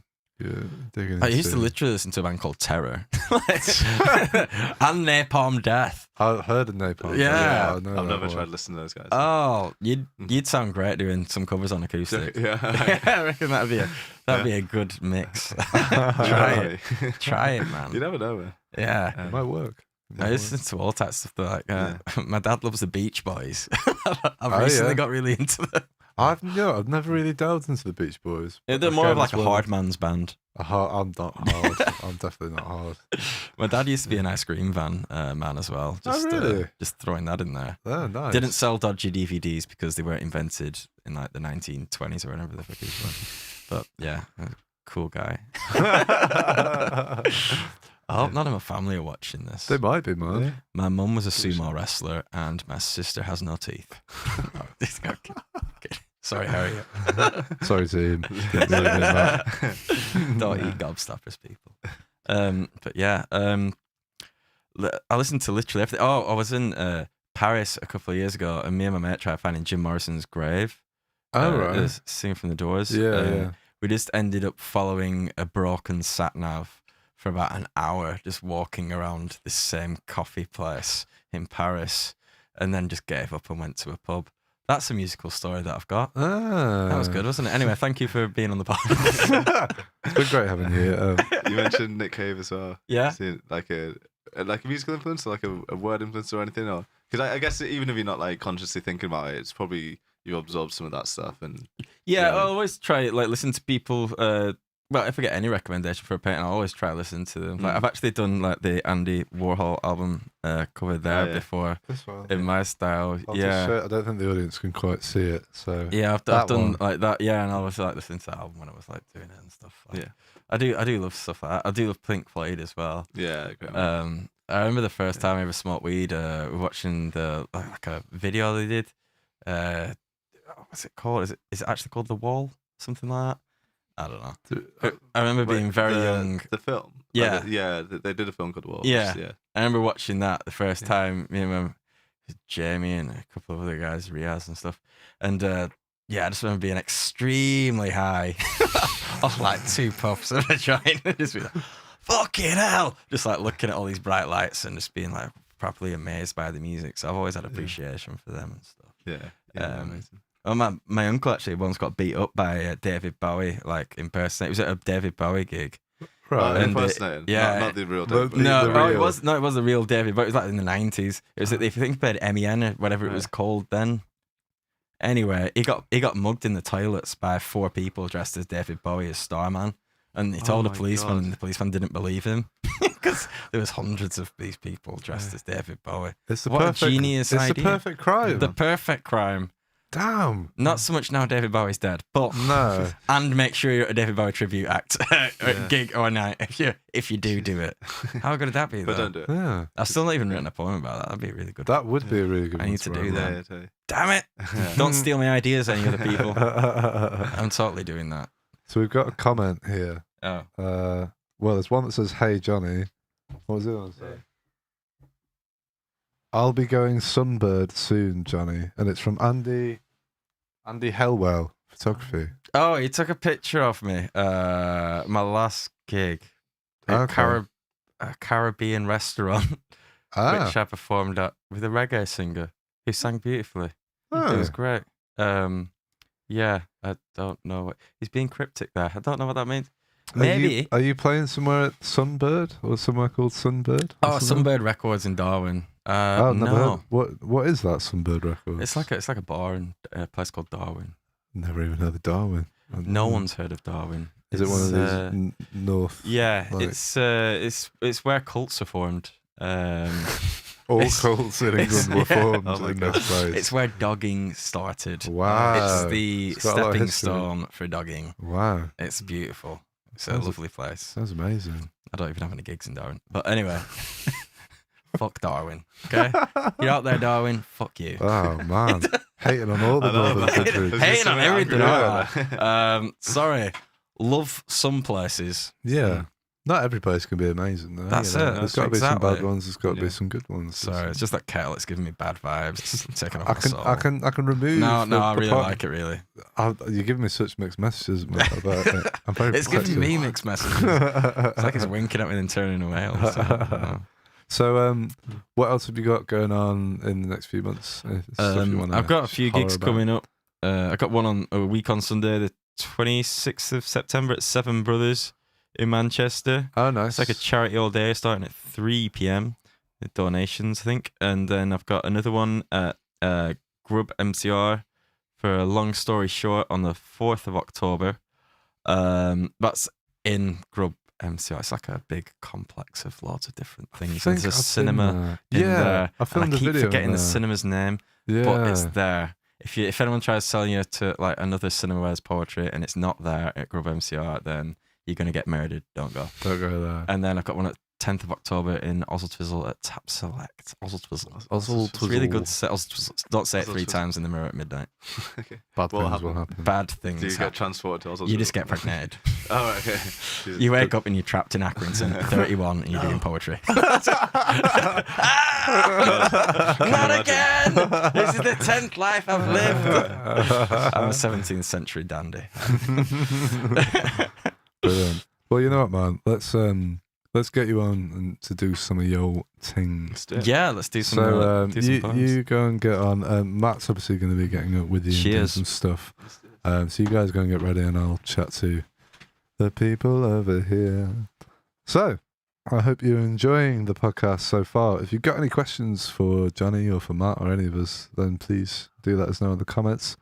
digging into? I used to literally listen to a band called Terror and Napalm Death. I've heard of Napalm. Yeah. I've never tried listening to those guys. Oh, you'd sound great doing some covers on acoustic. Yeah. I reckon that'd be a good mix. Try it, man. You never know, man. Yeah. It might work. I listen to all types of stuff. Like, my dad loves the Beach Boys. I've recently got really into them. I've never really delved into the Beach Boys. They're more of like a hard man's band. I'm not hard. I'm definitely not hard. My dad used to be an ice cream van man as well. Just, really? Just throwing that in there. Oh, nice. Didn't sell dodgy DVDs because they weren't invented in like the 1920s or whatever the fuck it was. But yeah, cool guy. I hope none of my family are watching this. They might be, man. Yeah. My mum was a sumo wrestler and my sister has no teeth. Sorry, Harriet. Sorry to him. Don't eat gobstoppers, people. But yeah, I listened to literally everything. Oh, I was in Paris a couple of years ago, and me and my mate tried finding Jim Morrison's grave. Oh, right. Singing from the Doors. Yeah. We just ended up following a broken sat-nav for about an hour, just walking around this same coffee place in Paris, and then just gave up and went to a pub. That's a musical story that I've got. That was good, wasn't it? Anyway, thank you for being on the podcast. It's been great having you here. You mentioned Nick Cave as well. Yeah. Like a musical influence, or like a word influence or anything? Or because I guess even if you're not like consciously thinking about it, it's probably you absorb some of that stuff. And I always try listen to people. Well, if I get any recommendation for a painting, I always try to listen to them. Like I've actually done like the Andy Warhol album cover there before in my style. I don't think the audience can quite see it. So I've done like that. Yeah, and I was like listening to that album when I was like doing it and stuff. Like, I do love stuff like that. I do love Pink Floyd as well. Yeah. Great. I remember the first time I ever smoked weed. We were watching like a video they did. What's it called? Is it actually called The Wall? Something like that. I don't know. I remember being very young. The film? Yeah. They did a film called Wolves. Yeah. I remember watching that the first time, me and Jamie and a couple of other guys, Riaz and stuff. And I just remember being extremely high off like 2 puffs of a joint. Just be like, fucking hell. Just like looking at all these bright lights and just being like properly amazed by the music. So I've always had appreciation for them and stuff. Yeah. Amazing. Oh, my uncle actually once got beat up by David Bowie, like impersonating. It was at a David Bowie gig. Right, impersonating. Not the real David Bowie. It was the real David Bowie. It was like in the 90s. It was if you think about MEN or whatever it was called then. Anyway, he got mugged in the toilets by 4 people dressed as David Bowie as Starman, and he told a policeman, and the policeman didn't believe him because there was hundreds of these people dressed as David Bowie. It's the what perfect, a genius idea! It's the perfect crime. The perfect crime. Damn. Not so much now David Bowie's dead, but No. and make sure you're at a David Bowie tribute act, gig or night if you do it. How good would that be? But though? don't do it. Yeah. I've still not even written a poem about that. That'd be really good. That would be a really good I one. need to do write. that. Yeah, totally. Damn it! Don't steal my ideas, any other people. I'm totally doing that. So we've got a comment here. Oh. Well, there's one that says, "Hey Johnny." What was the other one say? I'll be going sunbird soon, Johnny, and it's from Andy Hellwell Photography. Oh, he took a picture of me. My last gig at Okay. a Caribbean restaurant, which I performed at with a reggae singer who sang beautifully. Oh. It was great. Yeah, I don't know what he's being cryptic there. I don't know what that means. Maybe. Are you playing somewhere at Sunbird or somewhere called Sunbird? Oh, Sunbird Records in Darwin. Oh, never no. heard. What is that Sunbird Records? It's like a bar in a place called Darwin. Never even heard of Darwin. No one's heard of Darwin. Is it one of these north? Yeah, like- it's where cults are formed. All It's- cults in England were formed Oh my in God. this place. It's where dogging started. Wow. It's the It's got a lot of stepping history. stone for dogging. Wow. It's beautiful. It's a Sounds- lovely place. Sounds amazing. I don't even have any gigs in Darwin. But anyway, fuck Darwin. Okay? You're out there, Darwin. Fuck you. Oh, man. Hating on all the I know, northern man. countries. There's Hating so on many everything, angry aren't people. Sorry. Love some places. Yeah. Not every place can be amazing, though. That's you know. it. There's That's got to be some exactly. bad ones. There's got to Yeah. be some good ones. Sorry, it's just that kettle. It's giving me bad vibes. It's taking off I my can, soul. I can remove. No, the, I the really part- like it, really. You're giving me such mixed messages about it. I'm very It's giving protective. me mixed messages. It's like it's winking at me and turning away all the time. So, what else have you got going on in the next few months? Stuff you wanna I've got a few holler gigs about? coming up. I got one on a week on Sunday, the 26th of September at Seven Brothers in Manchester. Oh, nice. It's like a charity all day starting at 3 p.m. with donations, I think. And then I've got another one at Grub MCR for a long story short on the 4th of October. That's in Grub MCR. It's like a big complex of loads of different things. think There's a I've been cinema there. in Yeah, there. I filmed and I a keep video forgetting in the there. cinema's name, Yeah. but it's there. If anyone tries selling you to like another cinema wears poetry and it's not there at Grub MCR, then you're gonna get murdered. Don't go. Don't go there. And then I've got one at 10th of October in Oswaldtwizzle at Tap Select. Oswaldtwizzle. Oswald It's really good. Don't say it 3 times in the mirror at midnight. Okay. Bad What things will happened? happen. Bad Do you things. get happen. transported to Oslo? You just get pregnant. Oh, right, okay. Jesus. You wake up and you're trapped in Accrington, 31, and you're doing poetry. Not again! This is the 10th life I've lived. I'm a 17th century dandy. Brilliant. Well, you know what, man? Let's get you on and to do some of your things. Let's do it. Yeah, let's do some. So do some poems. you go and get on. Matt's obviously going to be getting up with you and doing Cheers. some stuff. So you guys go and get ready, and I'll chat to the people over here. So I hope you're enjoying the podcast so far. If you've got any questions for Johnny or for Matt or any of us, then please do let us know in the comments.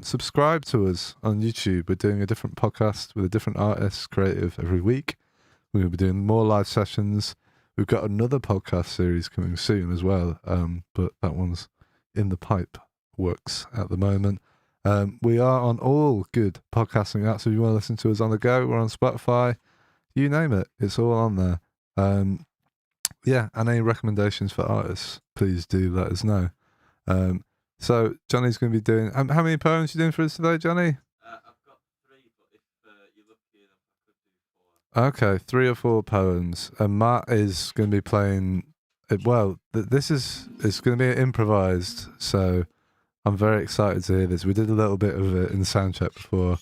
Subscribe to us on YouTube. We're doing a different podcast with a different artist, creative every week. We're going to be doing more live sessions. We've got another podcast series coming soon as well, but that one's in the pipe works at the moment. We are on all good podcasting apps. If you want to listen to us on the go, we're on Spotify. You name it, it's all on there. Yeah, and any recommendations for artists, please do let us know. So Johnny's going to be doing. How many poems are you doing for us today, Johnny? I've got 3, but if you're lucky enough, I could do 4. Okay, 3 or 4 poems. And Matt is going to be playing. Well, it's going to be improvised, so I'm very excited to hear this. We did a little bit of it in soundcheck before,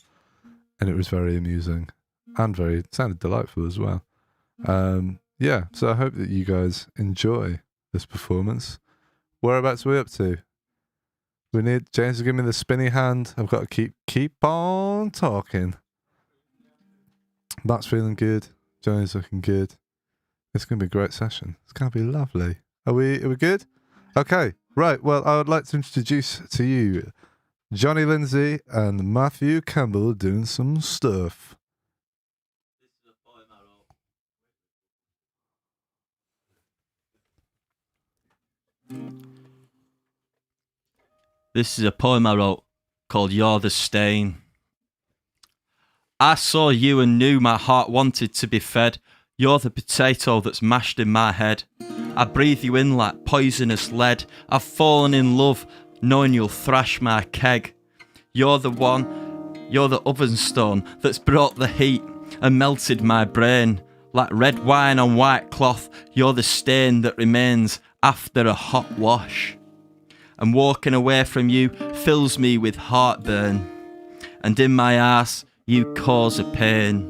and it was very amusing and sounded delightful as well. Yeah, so I hope that you guys enjoy this performance. Whereabouts are we up to? We need James to give me the spinny hand. I've got to keep on talking. Matt's feeling good. Johnny's looking good. It's going to be a great session. It's going to be lovely. Are we good? Okay, right. Well, I would like to introduce to you Jonny Lindsey and Matthew Campbell doing some stuff. This is a poem I wrote. This is a poem I wrote called You're the Stain. I saw you and knew my heart wanted to be fed. You're the potato that's mashed in my head. I breathe you in like poisonous lead. I've fallen in love knowing you'll thrash my keg. You're the one, you're the oven stone that's brought the heat and melted my brain. Like red wine on white cloth, you're the stain that remains after a hot wash. And walking away from you fills me with heartburn. And in my arse, you cause a pain.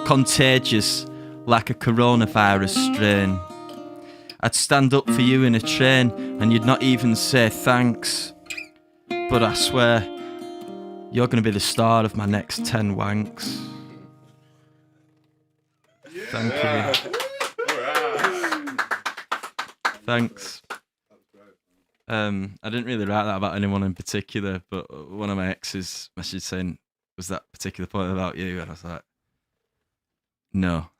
Contagious, like a coronavirus strain. I'd stand up for you in a train and you'd not even say thanks. But I swear, you're going to be the star of my next 10 wanks. Thank you. Thanks. I didn't really write that about anyone in particular, but one of my exes messaged saying, was that particular point about you? And I was like, no.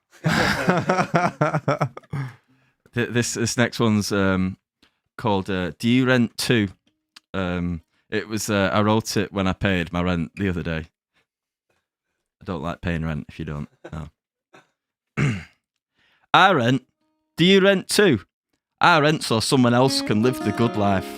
This next one's called Do You Rent Too? It was I wrote it when I paid my rent the other day. I don't like paying rent if you don't. No. I rent. Do you rent too? I rent so someone else can live the good life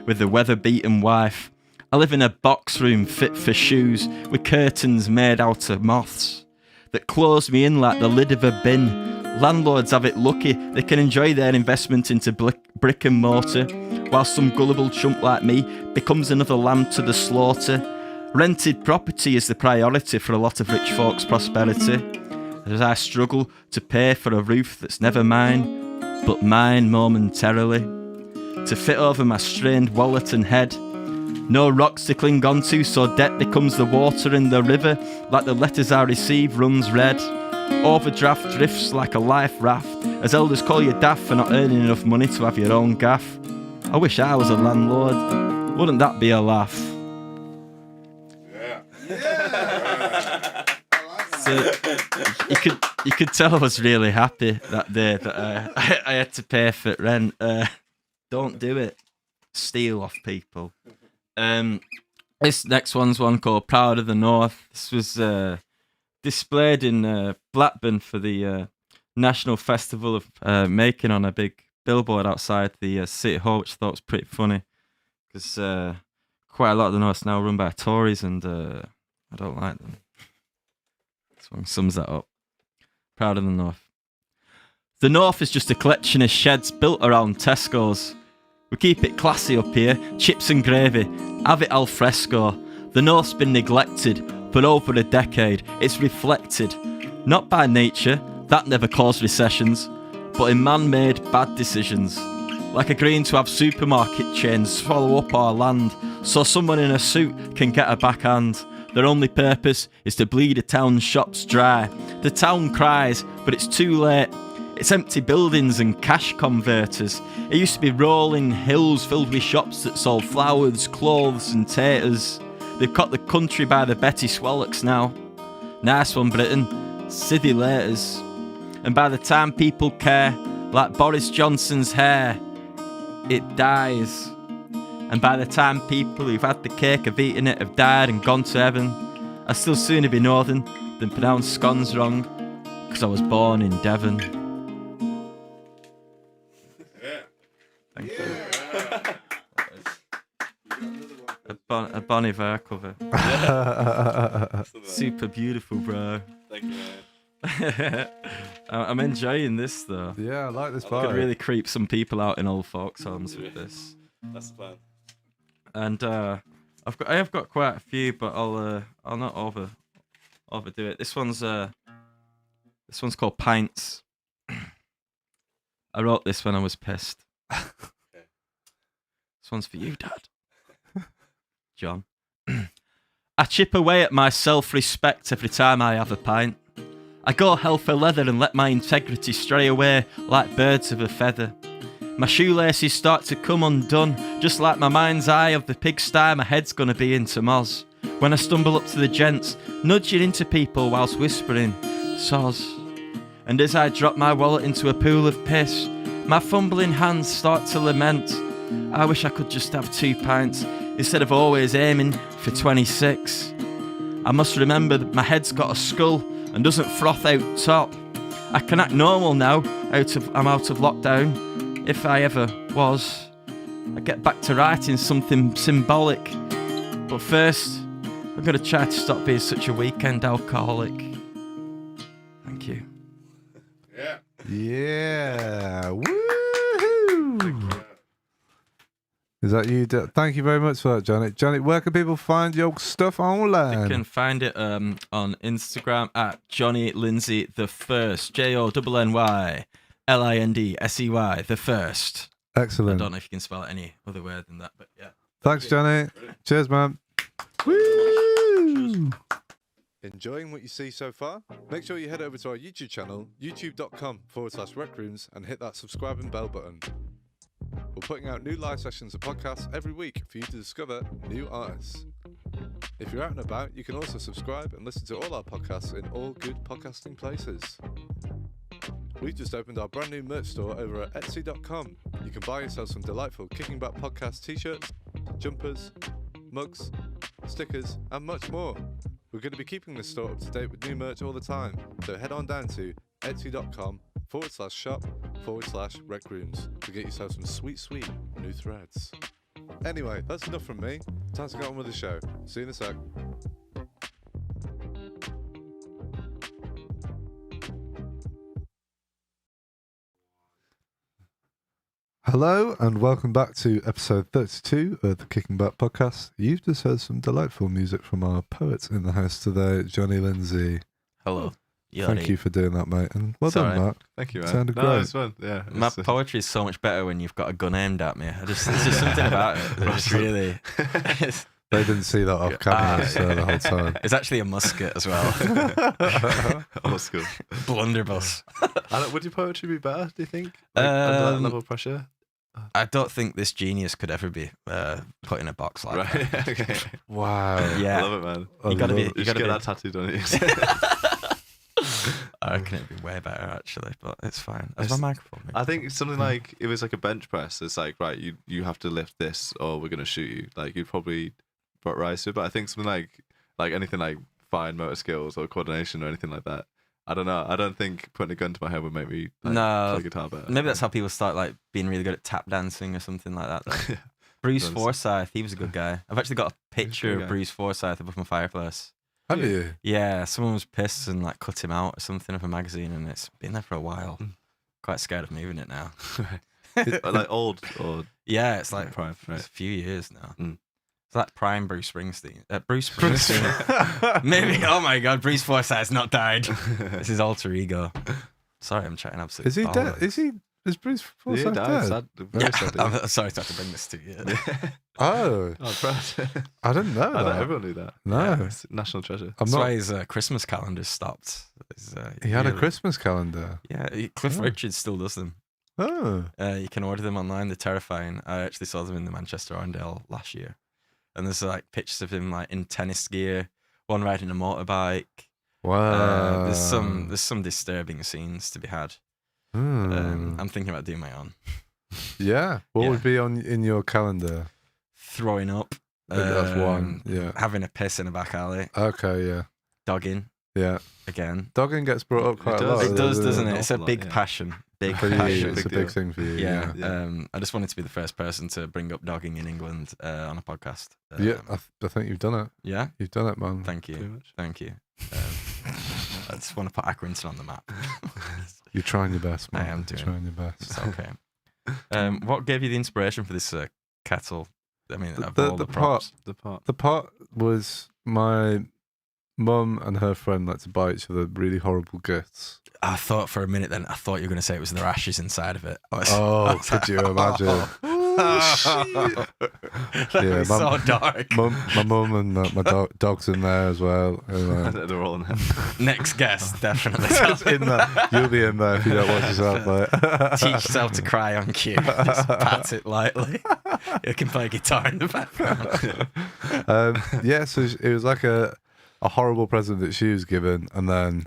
with the weather-beaten wife. I live in a box room fit for shoes with curtains made out of moths that close me in like the lid of a bin. Landlords have it lucky, they can enjoy their investment into brick and mortar, while some gullible chump like me becomes another lamb to the slaughter. Rented property is the priority for a lot of rich folks' prosperity, as I struggle to pay for a roof that's never mine, but mine momentarily, to fit over my strained wallet and head. No rocks to cling onto, so debt becomes the water in the river, like the letters I receive runs red. Overdraft drifts like a life raft, as elders call you daft for not earning enough money to have your own gaff. I wish I was a landlord, wouldn't that be a laugh? So you could tell I was really happy that day that I had to pay for rent. Don't do it. Steal off people. This next one's one called Proud of the North. This was displayed in Blackburn for the National Festival of Making on a big billboard outside the City Hall, which I thought was pretty funny because quite a lot of the North's now run by Tories and I don't like them. This one sums that up. Proud of the North. The North is just a collection of sheds built around Tesco's. We keep it classy up here, chips and gravy, have it al fresco. The North's been neglected for over a decade. It's reflected, not by nature, that never caused recessions, but in man-made bad decisions. Like agreeing to have supermarket chains swallow up our land so someone in a suit can get a backhand. Their only purpose is to bleed a town's shops dry. The town cries, but it's too late. It's empty buildings and cash converters. It used to be rolling hills filled with shops that sold flowers, clothes and taters. They've got the country by the Betty Swallocks now. Nice one, Britain. See you laters. And by the time people care, like Boris Johnson's hair, it dies. And by the time people who've had the cake of eating it have died and gone to heaven, I'd still sooner be northern than pronounce scones wrong, because I was born in Devon. Thank you. A Bon Iver cover. Super beautiful, bro. Thank you, man. I'm enjoying this though. Yeah, I like this I part. could really creep some people out in old folk songs with this. That's the plan. And I have got quite a few, but I'll not overdo it. This one's called Pints. I wrote this when I was pissed. Okay. This one's for you, Dad. John. I chip away at my self-respect every time I have a pint. I go hell for leather and let my integrity stray away like birds of a feather. My shoelaces start to come undone, just like my mind's eye of the pigsty my head's gonna be into Moz. When I stumble up to the gents, nudging into people whilst whispering, soz. And as I drop my wallet into a pool of piss, my fumbling hands start to lament. I wish I could just have 2 pints instead of always aiming for 26. I must remember that my head's got a skull and doesn't froth out top. I can act normal now, I'm out of lockdown. If I ever was, I'd get back to writing something symbolic. But first, I'm going to try to stop being such a weekend alcoholic. Thank you. Yeah. Woohoo! Is that you? Thank you very much for that, Johnny. Johnny, where can people find your stuff online? You can find it on Instagram at Jonny Lindsey the First. JONNYLINDSEY the First. Excellent. I don't know if you can spell it any other way than that, but yeah. Thanks, Johnny. Cheers, man. Woo! Enjoying what you see so far? Make sure you head over to our YouTube channel, youtube.com/Rec Rooms, and hit that subscribe and bell button. We're putting out new live sessions and podcasts every week for you to discover new artists. If you're out and about, you can also subscribe and listen to all our podcasts in all good podcasting places. We've just opened our brand new merch store over at Etsy.com. You can buy yourself some delightful Kicking Back Podcast t-shirts, jumpers, mugs, stickers, and much more. We're going to be keeping this store up to date with new merch all the time, so head on down to etsy.com/shop/Rec Rooms to get yourself some sweet new threads. Anyway, that's enough from me. Time to get on with the show. See you in a sec. Hello and welcome back to episode 32 of the Kicking Back Podcast. You've just heard some delightful music from our poets in the house today, Jonny Lindsey. Hello. Thank you for doing that, mate. And well done, Matt. Thank you, man. Sounded no, great. It's fun. Yeah, my poetry is so much better when you've got a gun aimed at me. There's just something about it. It's really... They didn't see that off camera the whole time. It's actually a musket as well. Old school. Blunderbuss. Would your poetry be better, do you think? Under that level of pressure? I don't think this genius could ever be put in a box like that. Okay. Wow. Yeah. I love it, man. You gotta be. You should get that tattooed on it. I reckon it'd be way better actually, but it's fine. That's my microphone. Maybe. I think something like it was like a bench press. It's like, right, you have to lift this or we're gonna shoot you. Like you'd probably rise to it. But I think something like anything like fine motor skills or coordination or anything like that. I don't know. I don't think putting a gun to my head would make me play guitar better. Maybe that's how people start like being really good at tap dancing or something like that. Yeah. Bruce Forsyth, he was a good guy. I've actually got a picture of Bruce Forsyth above my fireplace. Have you? Yeah, someone was pissed and like cut him out or something of a magazine, and it's been there for a while. Quite scared of moving it now. Like old or yeah, it's like prime, right? It's a few years now. It's like prime Bruce Springsteen. Bruce Springsteen. Maybe. Oh my God, Bruce Forsyth's not died. It's his alter ego. Sorry, I'm chatting absolutely. Is he dead? Is Bruce Forsyth dead? I'm sorry to have to bring this to you. Oh, Brad. I didn't know that. Everyone knew that. No, yeah, it's a national treasure. That's why his Christmas calendar stopped. He had a Christmas calendar. Yeah, Cliff Richard still does them. Oh, you can order them online. They're terrifying. I actually saw them in the Manchester Arndale last year. And there's like pictures of him like in tennis gear, one riding a motorbike. Wow. There's some disturbing scenes to be had. I'm thinking about doing my own. Yeah. What would be in your calendar? Throwing up. That's one. Yeah. Having a piss in a back alley. Okay. Yeah. Dogging. Yeah. Again. Dogging gets brought up quite a lot. It does, doesn't it? It's a big passion. Big passion. It's a big thing for you. Yeah. I just wanted to be the first person to bring up dogging in England on a podcast. Yeah, I think you've done it. Yeah? You've done it, man. Thank you. Thank you. I just want to put Accrington on the map. You're trying your best, man. I am trying your best. It's okay. What gave you the inspiration for this kettle? I mean, all the props. The pot was my mum and her friend like to buy each other really horrible gifts. I thought for a minute then, you were going to say it was their ashes inside of it. Could you imagine? Yeah, so dark. My mum and my dog's in there as well. They're all in there. Next guest, definitely. In there. You'll be in there if you don't watch yourself, mate. Teach yourself to cry on cue. Just pat it lightly. You can play guitar in the background. So it was like a horrible present that she was given, and then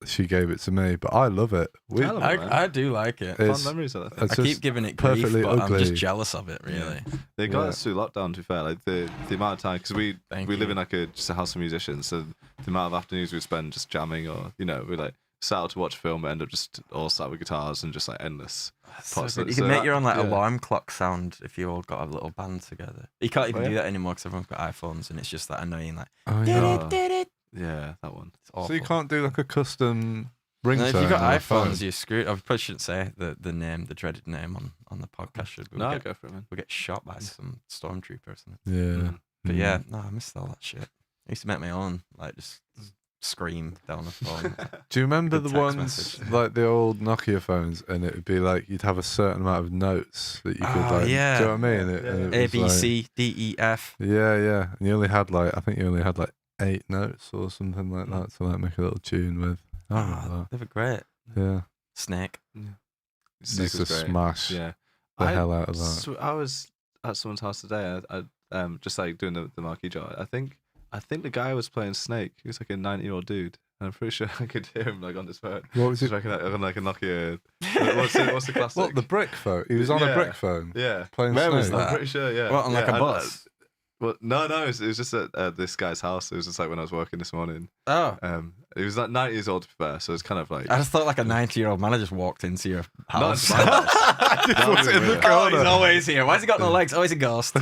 she gave it to me, but I love it. I do like it. Fun memories of that. I keep giving it grief, but ugly. I'm just jealous of it, really. Yeah. They got us through lockdown, to be fair. Like the amount of time, because we live in like just a house of musicians, so the amount of afternoons we spend just jamming, or we like sat out to watch a film, and end up just all sat with guitars and just like endless. You can make your own like alarm clock sound if you all got a little band together. You can't even do that anymore because everyone's got iPhones, and it's just that annoying like. Yeah, that one. So you can't do like a custom ringtone. No, if you've got iPhones, you're screwed. I probably shouldn't say the dreaded name on the podcast. Should we? Go for it, man. We'll get shot by some stormtrooper or something. Yeah. But yeah, no, I missed all that shit. I used to make my own, like just scream down the phone. Do you remember the ones message. like the old Nokia phones, and it would be like you'd have a certain amount of notes that you could like. Yeah. Do you know what I mean? And A was B like, C D E F. Yeah. And you only had like 8 notes or something like that to like make a little tune with. I remember They were great. that. Yeah. Snake. Used to smash the hell out of that. I was at someone's house today. I just like doing the marquee jar. I think the guy was playing Snake. He was like a 90-year-old dude. And I'm pretty sure I could hear him like on his phone. What was it? Like a Nokia. What's the classic? What, the brick phone? He was on a brick phone. Yeah. Playing Where Snake. was that? I'm pretty sure. Yeah. What, on like a bus? Well, no, it was just at this guy's house. It was just like when I was working this morning. Oh. He was like 90 years old to be fair, so it's kind of like. I just thought like a 90-year-old man had just walked into your house. Not into my house. Just put it in the Oh, corner. he's always here. Why's he got no legs? Oh, he's a ghost.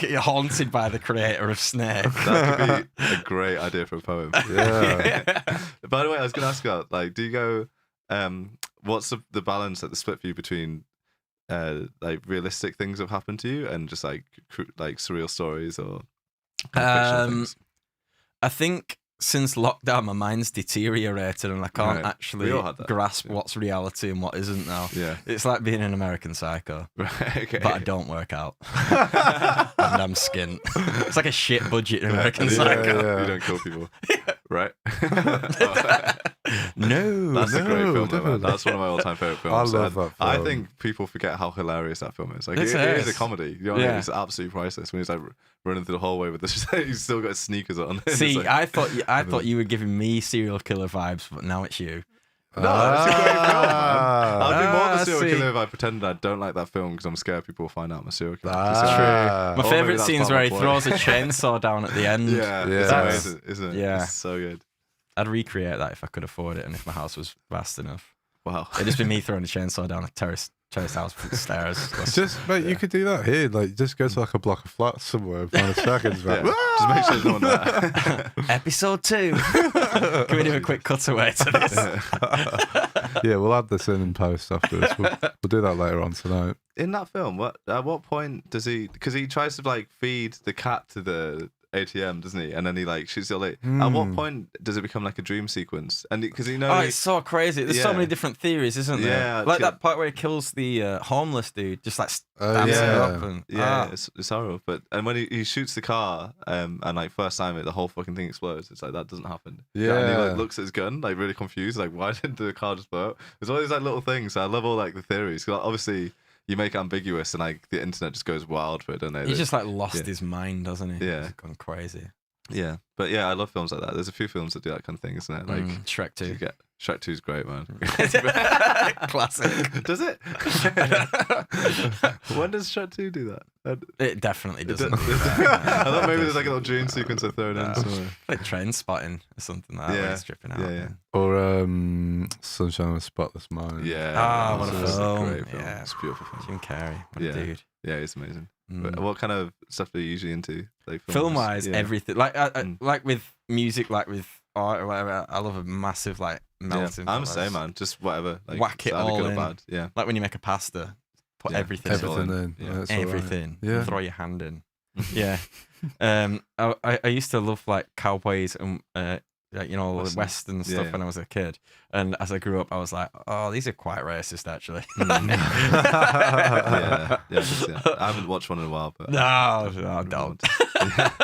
You're haunted by the creator of Snake. That could be a great idea for a poem. Yeah. By the way, I was going to ask about, like, do you go, what's the balance, like the split for you between like realistic things that have happened to you and just like surreal stories or fictional things? I think since lockdown, my mind's deteriorated and I can't actually grasp what's reality and what isn't now. Yeah. It's like being an American Psycho. Right, okay. But I don't work out. And I'm skint. It's like a shit budget in American Psycho. Yeah. You don't kill people. Right? No. That's a great film, though, definitely. man. That's one of my all-time favourite films. I love that film. I think people forget how hilarious that film is. Like, it is a comedy. You know what I mean? It's absolutely priceless. When he's like running through the hallway with he's still got his sneakers on. See, like, I thought you were giving me serial killer vibes, but now it's you. No, that's a great film, man. I'd be more of a serial see. killer if I pretended I don't like that film because I'm scared people will find out I'm a serial killer. Ah. My Or maybe favourite that's scene is part where of he the throws a point. chainsaw down at the end. Yeah, it's That's- amazing, isn't it? Yeah. It's so good. I'd recreate that if I could afford it and if my house was vast enough. Wow. It'd just be me throwing a chainsaw down a terrace house with stairs. Just, mate, you could do that here. Like, just go to like a block of flats somewhere and find a seconds. Like, Yeah. Just make sure there's no one there. Episode 2. Can we do a quick cutaway to this? yeah, we'll add this in post afterwards. We'll do that later on tonight. In that film, at what point does he? Because he tries to like feed the cat to the ATM, doesn't he? And then he like shoots it late. At what point does it become like a dream sequence? And because it's so crazy. There's so many different theories, isn't there? Yeah, like that part where he kills the homeless dude, just like dancing yeah. up and it's horrible. But and when he shoots the car, and like first time the whole fucking thing explodes. It's like that doesn't happen. Yeah. And he like looks at his gun, like really confused, like why did the car just blow up? There's all these like little things. I love all like the theories. 'Cause, like, obviously. You make it ambiguous, and like the internet just goes wild for it, don't they? He's just like lost his mind, doesn't he? Yeah. He's gone crazy. Yeah, but yeah, I love films like that. There's a few films that do that kind of thing, isn't it? Like Shrek 2. Shrek 2 is great, man. Classic. Does it? When does Shrek 2 do that? It definitely doesn't. I thought maybe there's like a little dream sequence they're thrown in somewhere. Like train spotting or something like that. Yeah. Where he's dripping out. Yeah. Or Sunshine of a Spotless Mind. Yeah. what a it's film. great film. Yeah. It's a beautiful film. Jim Carrey. What Yeah. a dude. Yeah, it's amazing. Mm. But what kind of stuff are you usually into? Like Film-wise, yeah. everything. Like like with music, like with art or whatever, I love a massive like melting. I'm the pot. same, man. Just whatever. Like, Whack it either all good or in. bad. Yeah. Like when you make a pasta, put everything Everything in. Yeah. That's all right. everything. Yeah. Throw your hand in. Yeah. I used to love like cowboys and like, you know, Westerns. Western stuff Yeah. when I was a kid. And as I grew up, I was like, oh, these are quite racist, actually. yeah. I haven't watched one in a while, but No, don't.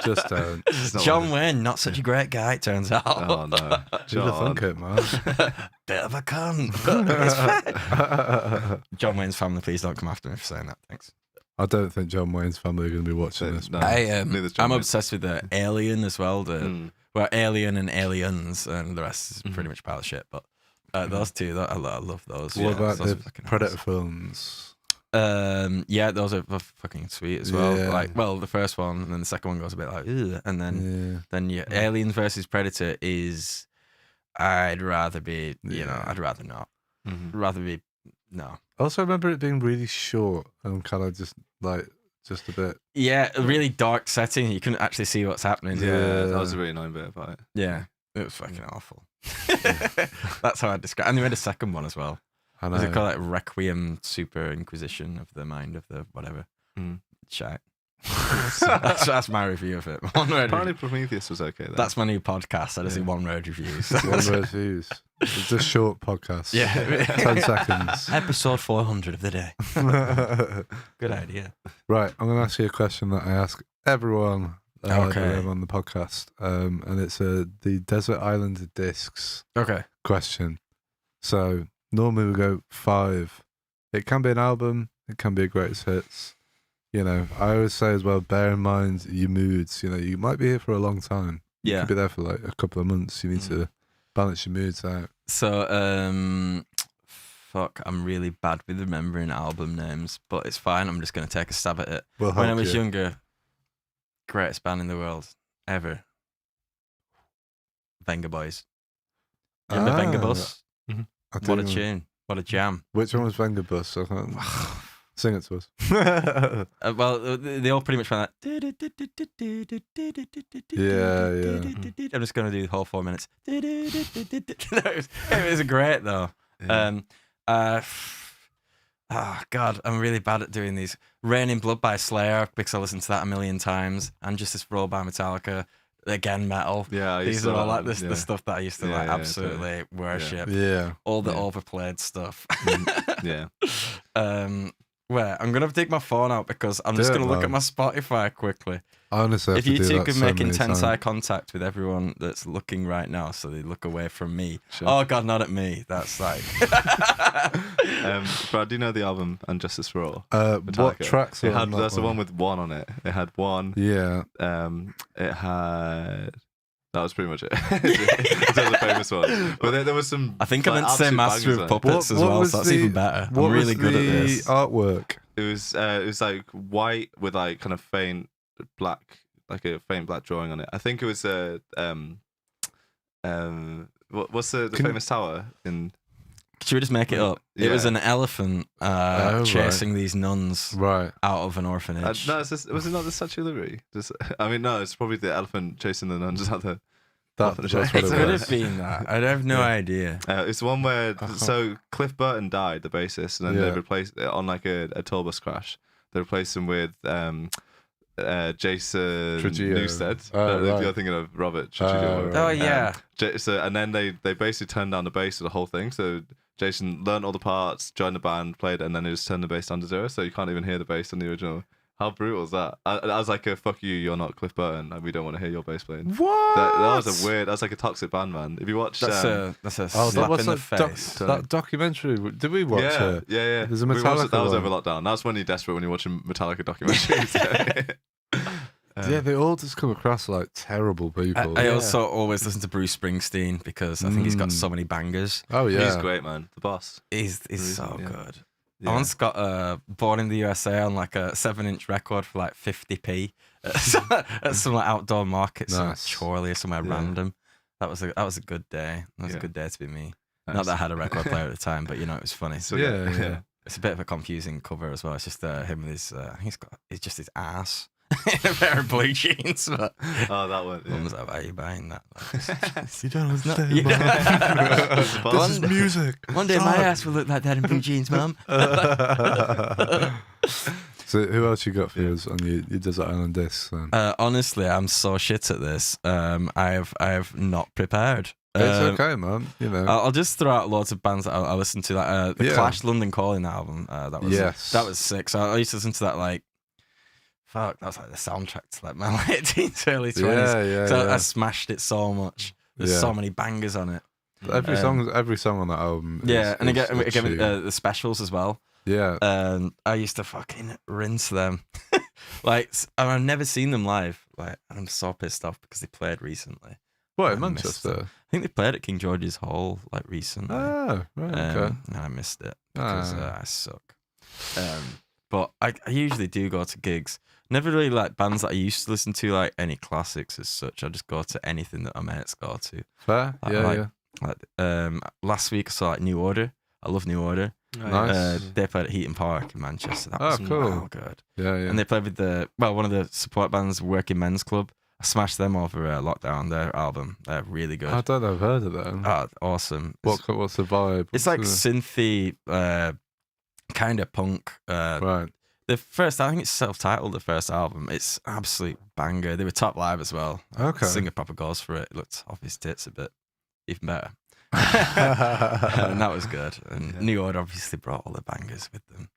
Just don't. It's not John one Wayne, not such a great guy, it turns out. of- Oh no, Who'd have John. thunk it, man? Bit of a cunt. It's fine. John Wayne's family, please don't come after me for saying that. Thanks. I don't think John Wayne's family are going to be watching this. No. man. Neither's John I'm Wayne. obsessed with the Alien as well. Well, Alien and Aliens, and the rest is pretty much pile of shit. But those two, I love those. What about those the Predator films? Yeah, those are fucking sweet as well. Yeah. Like, well, the first one, and then the second one goes a bit like, ugh, and then Aliens versus Predator is. I'd rather be, I'd rather not. Mm-hmm. Rather be no. I also remember it being really short and kind of just a bit. Yeah, a really dark setting. You couldn't actually see what's happening. Yeah, that was a really annoying bit about it. Yeah, it was fucking awful. That's how I describe. And they made a second one as well. I know. Was it called like Requiem Super Inquisition of the Mind of the whatever? Shite. That's my review of it. One word. Apparently, Prometheus was okay. Though. That's my new podcast. I just do one word reviews. One word reviews. It's a short podcast. Yeah, 10 seconds. Episode 400 of the day. Good idea. Right, I'm going to ask you a question that I ask everyone that we have on the podcast, and it's the Desert Island Discs question. So normally we go 5. It can be an album. It can be a greatest hits. I always say as well, bear in mind your moods. You might be here for a long time. You could be there for like a couple of months. You need to balance your moods out. So, I'm really bad with remembering album names, but it's fine. I'm just going to take a stab at it. When I was younger, greatest band in the world ever, Venga Boys. Do you remember Venga Bus? Mm-hmm. What a tune. What a jam. Which one was Venga Bus? I can't... Sing it to us. Well, they all pretty much went like... Yeah. I'm just going to do the whole 4 minutes. It was great, though. Yeah. Oh, God, I'm really bad at doing these. Rain in Blood by Slayer, because I listened to that a million times. And Justice for All by Metallica. Again, metal. Yeah, these are all like the stuff that I used to absolutely worship. Yeah. All the overplayed stuff. Yeah. Where I'm gonna dig my phone out because I'm just gonna look at my Spotify quickly. Honestly, if you two could make intense eye contact with everyone that's looking right now, so they look away from me. Sure. Oh God, not at me. That's like. Brad, do you know the album Unjustice for All? What tracks? That's the one with 1 on it. It had 1. Yeah. It had. That was pretty much it. Those are the famous ones. But there was some. I think I meant to say Master of Puppets as well, so that's even better. I'm really good at this. Artwork. It was like white with like kind of faint black, like a faint black drawing on it. I think it was what's the famous tower in? Should we just make it up? Yeah. It was an elephant chasing these nuns out of an orphanage. No, was it not the Statue of Liberty? No, it's probably the elephant chasing the nuns out the orphanage. It could have been that. I have no idea. It's one where so Cliff Burton died, the bassist, and then they replaced it on like a tour bus crash. They replaced him with Jason Newsted. You're thinking of Robert Trujillo. Oh yeah. And then they basically turned down the bass of the whole thing. So Jason learned all the parts, joined the band, played, and then they just turned the bass down to 0, so you can't even hear the bass on the original. How brutal is that? I was like, fuck you, you're not Cliff Burton, and we don't want to hear your bass playing. What? That was a weird. That's like a toxic band, man. If you watch, that's a slap in the face. That documentary. Did we watch it? Yeah. There's a Metallica. That was over lockdown. That's when you're desperate when you're watching Metallica documentaries. Yeah, they all just come across like terrible people. I also always listen to Bruce Springsteen because I think he's got so many bangers. Oh yeah, he's great, man. The boss. He's so good. Yeah. I once got Born in the USA on like a 7-inch record for like 50p at some like outdoor market, some Chorley or somewhere random. That was a good day. That was a good day to be me. Nice. Not that I had a record player at the time, but it was funny. So yeah. It's a bit of a confusing cover as well. It's just him with his. It's just his ass. In a pair of blue jeans, but that one. Mum was like, "Why are you buying that?" You don't understand. This is music. One day my ass will look like that in blue jeans, Mum. So, who else you got for us on your Desert Island discs? Honestly, I'm so shit at this. I have not prepared. It's okay, man. I'll just throw out loads of bands that I listen to. Like the Clash London Calling album. That was sick. So I used to listen to that like. Fuck, that was like the soundtrack to like my late teens, early 20s. So I smashed it so much. There's so many bangers on it. Every song on that album. And again the specials as well. Yeah. I used to fucking rinse them. Like, I've never seen them live. Like, and I'm so pissed off because they played recently. What, in Manchester? I think they played at King George's Hall like recently. Oh, right, okay. And I missed it because I suck. But I usually do go to gigs. Never really like bands that I used to listen to, like any classics as such. I just go to anything that my mates go to. Fair, yeah. Last week I saw like New Order. I love New Order. Nice. They played at Heaton Park in Manchester. That was cool. Good. Yeah. And they played with one of the support bands, Working Men's Club. I smashed them over lockdown. Their album, they're really good. I don't know. I've heard of them. Awesome. What's the vibe? It's like synthy, kind of punk. Right. The first, I think it's self-titled. The first album, it's absolute banger. They were top live as well. Okay. The singer proper goes for it. Looked off his tits a bit, even better. And that was good. And New Order obviously brought all the bangers with them.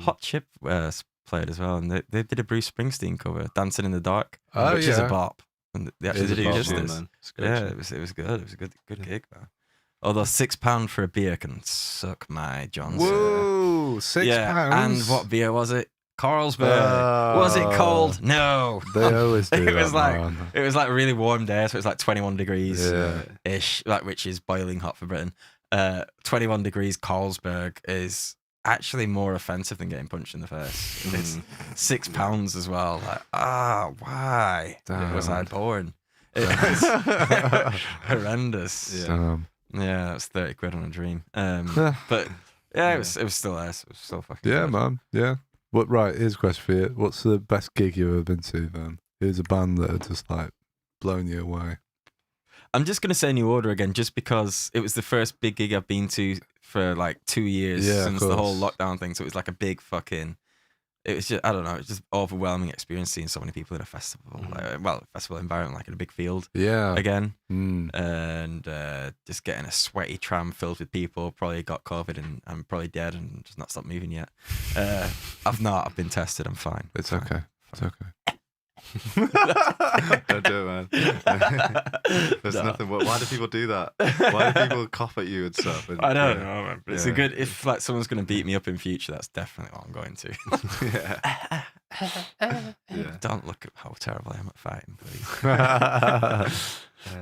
Hot Chip played as well, and they did a Bruce Springsteen cover, "Dancing in the Dark," which is a bop. And they actually did it justice. Yeah, it was good. It was a good gig, man. Although £6 for a beer can suck my Johnson. Whoa, £6. And what beer was it? Carlsberg. Was it cold? No. They always do. It was like a really warm day, so it was like 21 degrees ish, like, which is boiling hot for Britain. 21 degrees Carlsberg is actually more offensive than getting punched in the face. It's £6 as well. Like, why was I born? It was horrendous. Yeah, it was 30 quid on a dream. But yeah, it was still there. So it was still fucking good. Man. Yeah. Right, here's a question for you. What's the best gig you've ever been to then? Who's a band that had just like blown you away? I'm just going to say New Order again, just because it was the first big gig I've been to for like 2 years since the whole lockdown thing. So it was like a big it was just, I don't know, it's just overwhelming experience seeing so many people in a festival, festival environment, like in a big field again. And just getting a sweaty tram filled with people, probably got COVID and I'm probably dead and just not stopped moving yet. I've been tested, I'm fine. It's okay. It's okay. Don't do it, man. There's nothing. Why do people do that? Why do people cough at you and stuff? And, I don't know, man. But it's a good. If like someone's going to beat me up in future, that's definitely what I'm going to. Don't look at how terrible I am at fighting, please.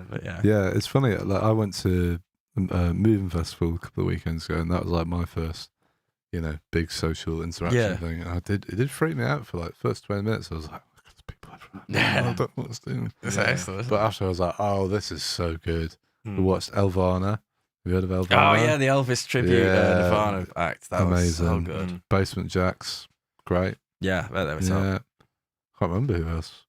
But yeah, it's funny. Like I went to a moving festival a couple of weekends ago, and that was like my first, big social interaction thing. And it did freak me out for like first 20 minutes. I was like, people everywhere. I don't know what's doing. It's excellent. But after I was like, oh, this is so good. We watched Elvana. Have you heard of Elvana? Oh yeah, the Elvis tribute Nirvana act. That amazing. Was so good. Basement Jacks, great. Yeah, they were top. Can't remember who else.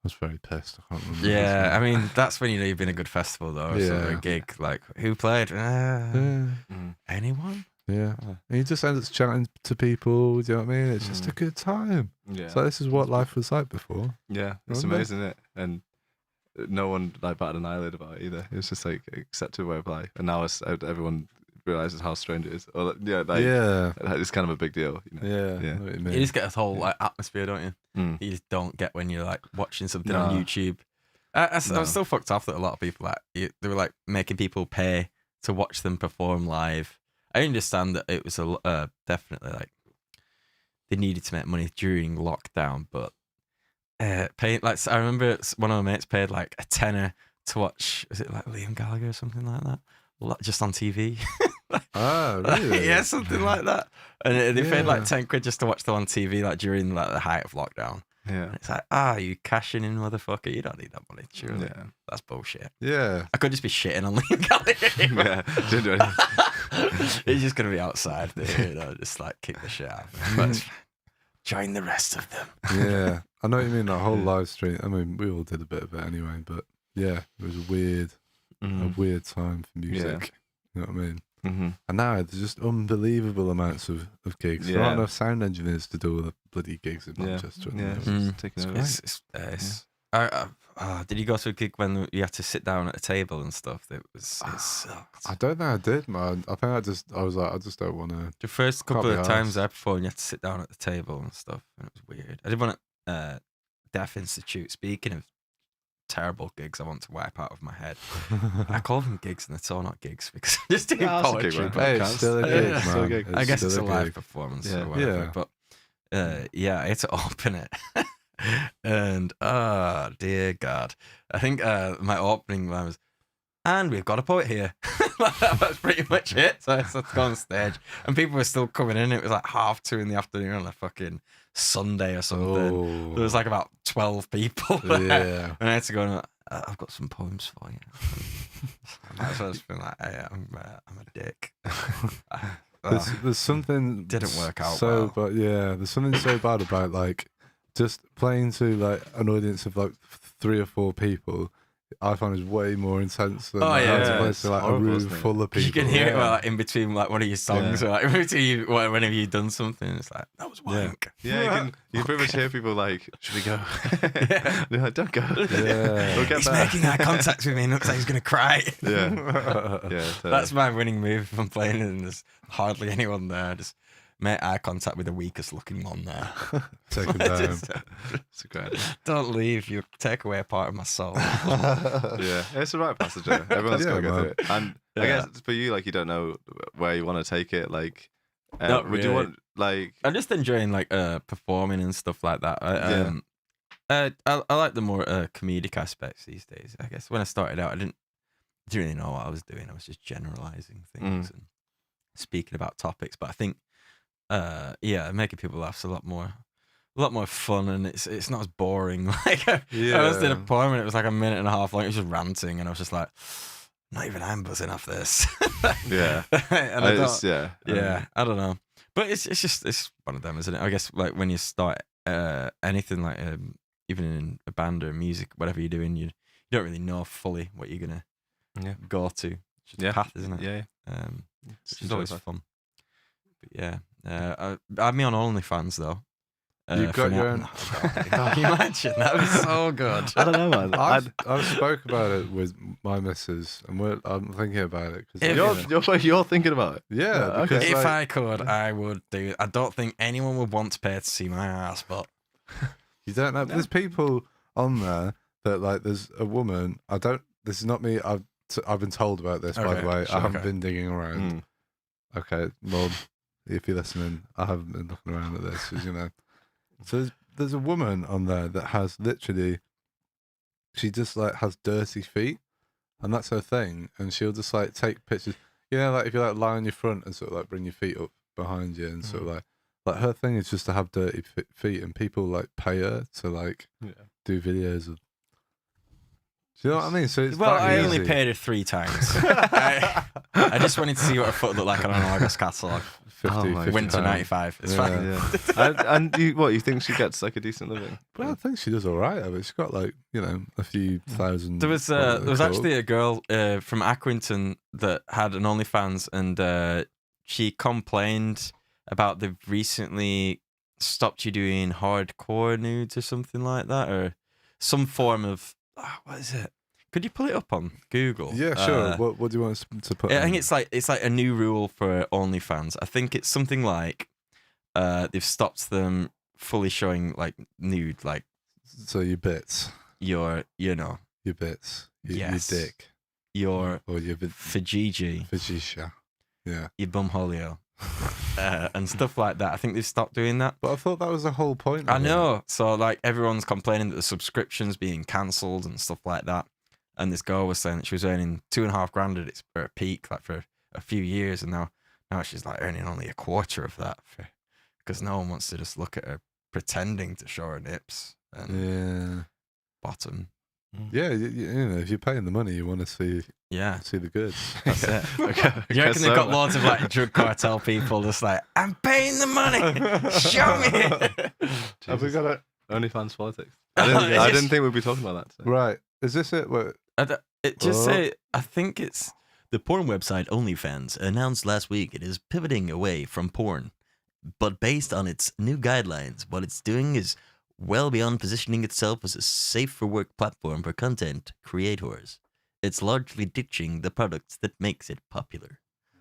I was very pissed. I can't remember. Yeah, I mean that's when you know you've been a good festival though. Yeah. So a gig like who played? Anyone? Yeah, and you just end up chatting to people. Do you know what I mean? It's just a good time. Yeah, so this is what life was like before. Yeah, it's amazing, isn't it? And no one like batted an eyelid about it either. It was just like accepted way of life. And now everyone realizes how strange it is. Or it's kind of a big deal. Yeah. You just get a whole like atmosphere, don't you? You just don't get when you're like watching something on YouTube. I was still fucked off that a lot of people they were like making people pay to watch them perform live. I understand that it was definitely like they needed to make money during lockdown, but paying like I remember one of my mates paid like a tenner to watch. Is it like Liam Gallagher or something like that? Just on TV. Oh, really? Yeah, something like that. And they paid like 10 quid just to watch them on TV, like during like the height of lockdown. Yeah, and it's like, you cashing in, motherfucker. You don't need that money, surely. Yeah. That's bullshit. Yeah. I could just be shitting on Liam Gallagher. Didn't do anything. He's just gonna be outside there, just like kick the shit out of him. But join the rest of them. Yeah. I know what you mean, that whole live stream. I mean, we all did a bit of it anyway, but yeah, it was a weird time for music. You know what I mean? Mm-hmm. And now there's just unbelievable amounts of gigs. There aren't enough sound engineers to do all the bloody gigs in Manchester. Did you go to a gig when you had to sit down at a table and stuff? It sucked. I don't think I did, man. I think I was like, I just don't want to. The first couple of times I performed, you had to sit down at the table and stuff, and it was weird. I did one at Deaf Institute. Speaking of terrible gigs I want to wipe out of my head. I call them gigs and it's all not gigs because I'm just doing poetry. It's still a gig, man. Still a gig. I guess it's a live performance or whatever. But I had to open it. And oh dear God, I think my opening line was, "And we've got a poet here." That was pretty much it. So let's go on stage, and people were still coming in. It was like 2:30 in the afternoon on a fucking Sunday or something. Oh. There was like about 12 people there. Yeah. And I had to go and I've got some poems for you. I might as well just been like, hey, I'm a dick. There's something didn't work out so well. But yeah, there's something so bad about like just playing to like an audience of like 3 or 4 people. I find is way more intense than how to play to like a room full of people. You can hear it like, in between like one of your songs, or like in between whenever you've done something. It's like, that was wank. Yeah, you can pretty much hear people like, should we go? They're like, don't go. Yeah. We'll get He's back. making eye contact with me and looks like he's gonna cry. Yeah. Totally. That's my winning move if I'm playing and there's hardly anyone there. Just make eye contact with the weakest looking one there. Take him down. It's a great. Don't leave. You take away a part of my soul. Yeah, it's a right passage. Everyone's got to go through it. And I Yeah. guess for you, like, you don't know where you want to take it. Like, Not would you really. want like? I'm just enjoying like performing and stuff like that. I like the more comedic aspects these days. I guess when I started out, I didn't really know what I was doing. I was just generalizing things and speaking about topics. But I think, making people laugh is a lot more fun, and it's not as boring. Like I was did a poem and it was like a minute and a half long. It was just ranting, and I was just like, not even I'm buzzing off this. Yeah, and I don't know. But it's one of them, isn't it? I guess like when you start anything like even in a band or music, whatever you're doing, you don't really know fully what you're gonna go to. It's just a path, isn't it? Yeah. Which is always fun. But yeah, I had me on OnlyFans though. You've got your own. Can you imagine? That would be so good. I don't know, man. I spoke about it with my missus, and I'm thinking about it because You're thinking about it. yeah. Okay. Because, If like, I could, I would do it. I don't think anyone would want to pay to see my ass, but you don't know. There's people on there that like. There's a woman. This is not me. I've been told about this, by the way. Sure, I haven't been digging around. Okay, Mum, if you're listening, I haven't been looking around at this, as you know. So there's a woman on there that has literally, she just like has dirty feet, and that's her thing. And she'll just like take pictures. You know, like if you like lie on your front and sort of like bring your feet up behind you, and sort of like her thing is just to have dirty feet, and people like pay her to like do videos of. Do you know what I mean? So it's I easy. only paid her 3 times. I just wanted to see what her foot looked like on an August catalogue. 50 Winter pound. 95. It's fine. Yeah. and you think she gets like a decent living? Well, I think she does all right. I mean, she's got like a few thousand. There was actually a girl from Accrington that had an OnlyFans, and she complained about they've recently stopped you doing hardcore nudes or something like that, or some form of what is it? Could you pull it up on Google? Yeah, sure. What do you want us to put? I think it's like a new rule for OnlyFans. I think it's something like they've stopped them fully showing like nude, like your bits, your bits, yes, your dick, your vajayjay, yeah, your bumholio, and stuff like that. I think they've stopped doing that. But I thought that was the whole point. I know. So like everyone's complaining that the subscription's being cancelled and stuff like that. And this girl was saying that she was earning $2,500 at her peak, like for a few years, and now she's like earning only a quarter of that because no one wants to just look at her pretending to show her nips and bottom. Yeah, you know, if you're paying the money, you want to see the goods. That's it. Okay. You reckon they've got loads of like drug cartel people just like, I'm paying the money, show me. Have we got it? OnlyFans politics. I didn't think we'd be talking about that. So. Right. Is this it? It just say, I think it's the porn website OnlyFans announced last week it is pivoting away from porn, but based on its new guidelines, what it's doing is well beyond positioning itself as a safe for work platform for content creators. It's largely ditching the products that makes it popular.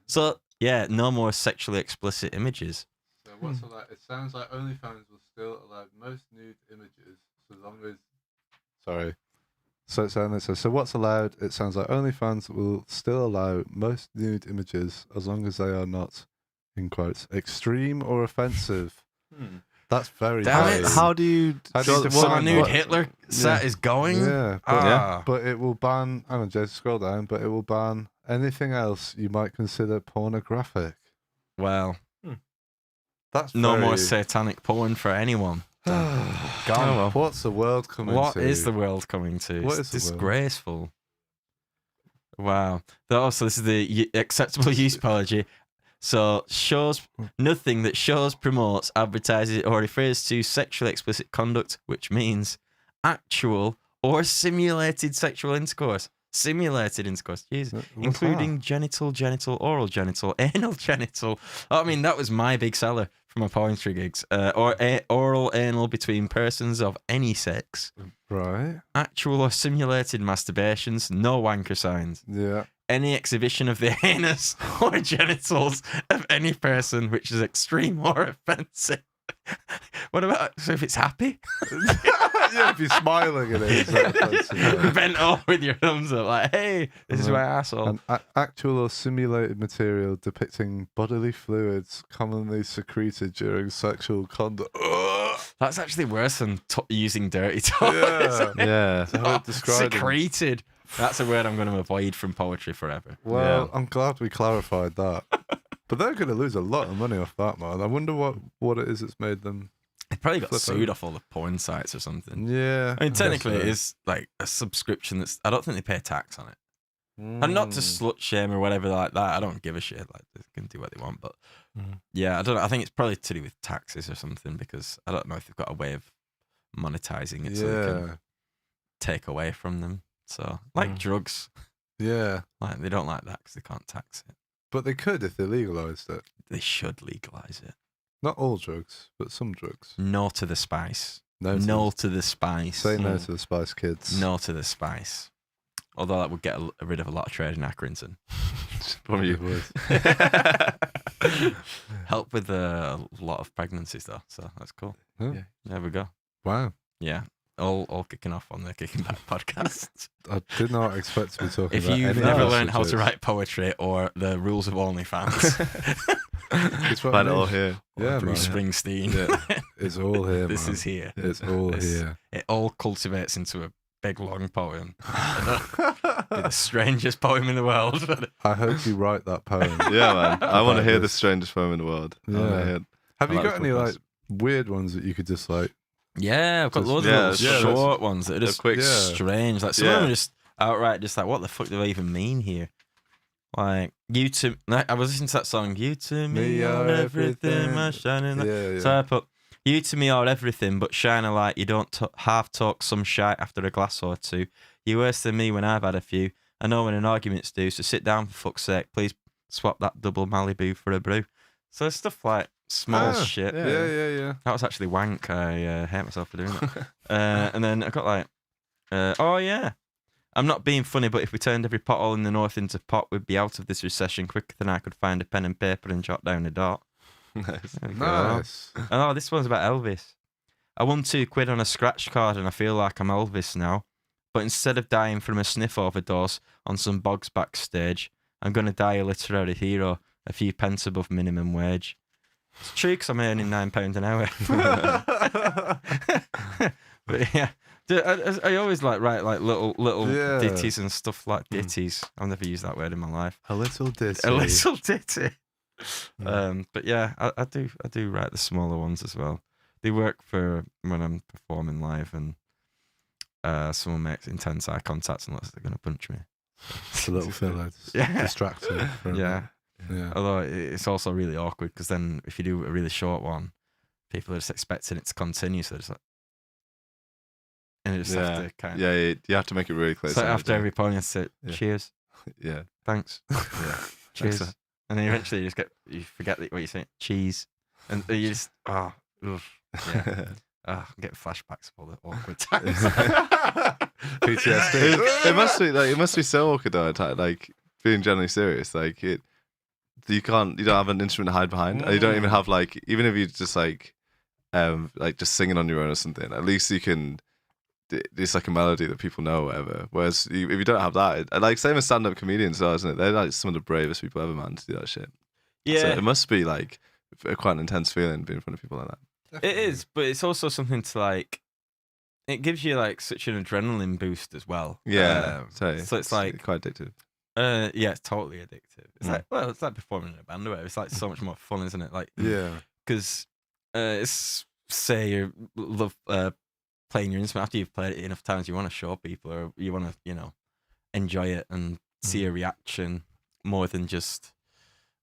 So yeah, no more sexually explicit images. So what's all that? It sounds like OnlyFans will still allow most nude images so long as. Sorry. So what's allowed? It sounds like OnlyFans will still allow most nude images as long as they are not, in quotes, extreme or offensive. That's very Damn vague. it. How do you? Some nude Hitler set is going. Yeah, but it will ban. Hang on, Jez, scroll down. But it will ban anything else you might consider pornographic. Well, that's no more satanic porn for anyone. Gone. What's the world coming to? What is the world coming to? What It's is the world? disgraceful. Wow. Also, this is the acceptable use apology. So, nothing that shows, promotes, advertises, or refers to sexually explicit conduct, which means actual or simulated sexual intercourse. Simulated intercourse, Jesus. Including genital, oral genital, anal genital. I mean, that was my big seller for my poetry gigs. Or oral anal between persons of any sex. Right. Actual or simulated masturbations, no wanker signs. Yeah. Any exhibition of the anus or genitals of any person which is extreme or offensive. What about if it's happy? Yeah, if you're smiling at it, it's bent over with your thumbs up, like, hey, this is my asshole. An actual or simulated material depicting bodily fluids commonly secreted during sexual conduct. That's actually worse than using dirty talk. Yeah. Secreted. That's a word I'm going to avoid from poetry forever. Well, I'm glad we clarified that. But they're going to lose a lot of money off that, man. I wonder what it is that's made them. They probably got sued off all the porn sites or something. Yeah. I mean, technically, it is like a subscription that's. I don't think they pay tax on it. And not to slut shame or whatever like that. I don't give a shit. Like, they can do what they want. But yeah, I don't know. I think it's probably to do with taxes or something, because I don't know if they've got a way of monetizing it so they can take away from them. So, like drugs. Yeah. Like, they don't like that because they can't tax it. But they could if they legalised it. They should legalise it. Not all drugs, but some drugs. No to the spice. No to the spice. Say no to the Spice Kids. No to the spice. Although that would get rid of a lot of trade in Accrington. Probably would. Help with a lot of pregnancies, though. So that's cool. Yeah. There we go. Wow. Yeah. All kicking off on the Kicking Back podcast. I did not expect to be talking if about you've any never of learned how to subjects. write poetry or the rules of OnlyFans, It's what Find I it mean. all here. Yeah, Bruce man. Springsteen. Yeah. It's all here, This man. is here. It's all here. It all cultivates into a big, long poem. Be the strangest poem in the world. I hope you write that poem. Yeah, man. I want to About hear the this. strangest poem in the world. I wanna Yeah. hear- Have I you like got any podcasts. like weird ones that you could just like? Yeah, I've got loads Yeah, of little short ones that are just quick. strange. Like some of them are just outright just like, what the fuck do I even mean here? Like, I was listening to that song, You to me are everything, my shining light. Yeah. So I put, you to me are everything, but shine a light. You don't half talk some shite after a glass or two. You're worse than me when I've had a few. I know when an argument's due, so sit down for fuck's sake. Please swap that double Malibu for a brew. So it's stuff like small shit. Yeah. That was actually wank. I hate myself for doing that. And then I got like, oh yeah, I'm not being funny, but if we turned every pothole in the north into pot, we'd be out of this recession quicker than I could find a pen and paper and jot down a dot. Nice. There we go. Nice. Oh, this one's about Elvis. I won £2 on a scratch card and I feel like I'm Elvis now. But instead of dying from a sniff overdose on some bogs backstage, I'm going to die a literary hero, a few pence above minimum wage. It's true because I'm earning £9 an hour. But yeah, I always like write like little ditties and stuff like ditties. I've never used that word in my life. A little ditty. A little ditty. But yeah, I do write the smaller ones as well. They work for when I'm performing live and someone makes intense eye contact unless they're going to punch me. It's a little filler. Yeah. Distracting. Yeah. Yeah. Although it's also really awkward because then if you do a really short one, people are just expecting it to continue, so they're just like, and you just have to kind of. Yeah, you have to make it really clear. So after every poem, you have to say, cheers, Yeah. thanks, Yeah. cheers. Excellent. And then eventually you forget what you're saying, cheese. And you just, yeah. I'm getting flashbacks of all the awkward times. PTSD. It must be so awkward though, like being generally serious. Like you don't have an instrument to hide behind. You don't even have like, even if you just like just singing on your own or something, at least you can, it's like a melody that people know or whatever. Whereas if you don't have that, like same as stand-up comedians, isn't it? They're like some of the bravest people ever, man, to do that shit. Yeah. So it must be like quite an intense feeling being in front of people like that. It is, but it's also something to like. It gives you like such an adrenaline boost as well. Yeah, so it's like quite addictive. Yeah, it's totally addictive. It's like it's like performing in a band or whatever. It's like so much more fun, isn't it? Like because it's say you love playing your instrument after you've played it enough times, you want to show people or you want to enjoy it and see a reaction more than just.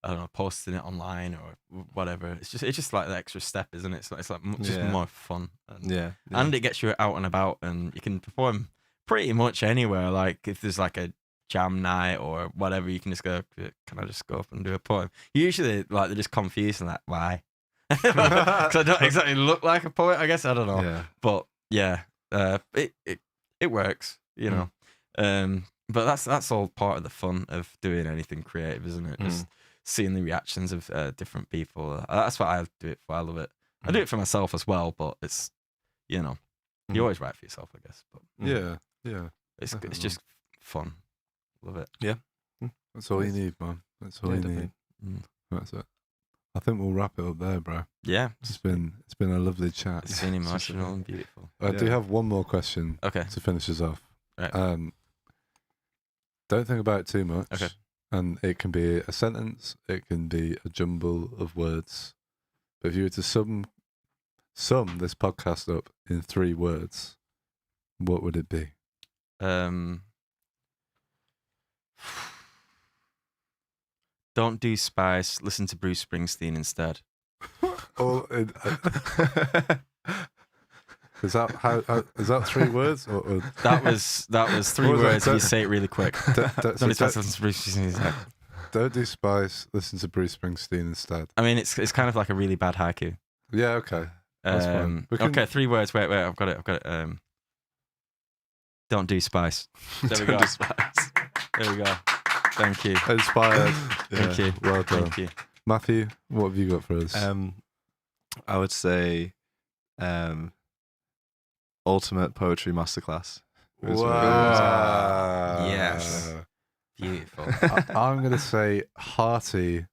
I don't know, posting it online or whatever. It's just like the extra step, isn't it? It's like just more fun. And it gets you out and about, and you can perform pretty much anywhere. Like if there's like a jam night or whatever, you can just go. Can I just go up and do a poem? Usually, like they're just confused and like, why? Because I don't exactly look like a poet. I guess I don't know. Yeah. But yeah, it works. But that's all part of the fun of doing anything creative, isn't it? Just seeing the reactions of different people. That's what I do it for. I love it. I do it for myself as well, but it's, you always write for yourself, I guess. But yeah. It's just fun. Love it. Yeah. That's all you need, man. That's all you need. That's it. I think we'll wrap it up there, bro. Yeah. It's been a lovely chat. It's been emotional and beautiful. I do have one more question to finish us off. Right. Don't think about it too much. Okay. And it can be a sentence, it can be a jumble of words. But if you were to sum this podcast up in 3 words, what would it be? Don't do Spice, listen to Bruce Springsteen instead. Is that 3 words? Or That was 3 words. And you say it really quick. Don't do Spice. Listen to Bruce Springsteen instead. I mean, it's kind of like a really bad haiku. Yeah. Okay. That's fine. Okay, 3 words. Wait. I've got it. Don't do Spice. There we go. There we go. Thank you. Inspired. Thank you. Well done. Thank you. Matthew, what have you got for us? I would say, Ultimate Poetry Masterclass. Wow. Yes. Beautiful. I'm going to say hearty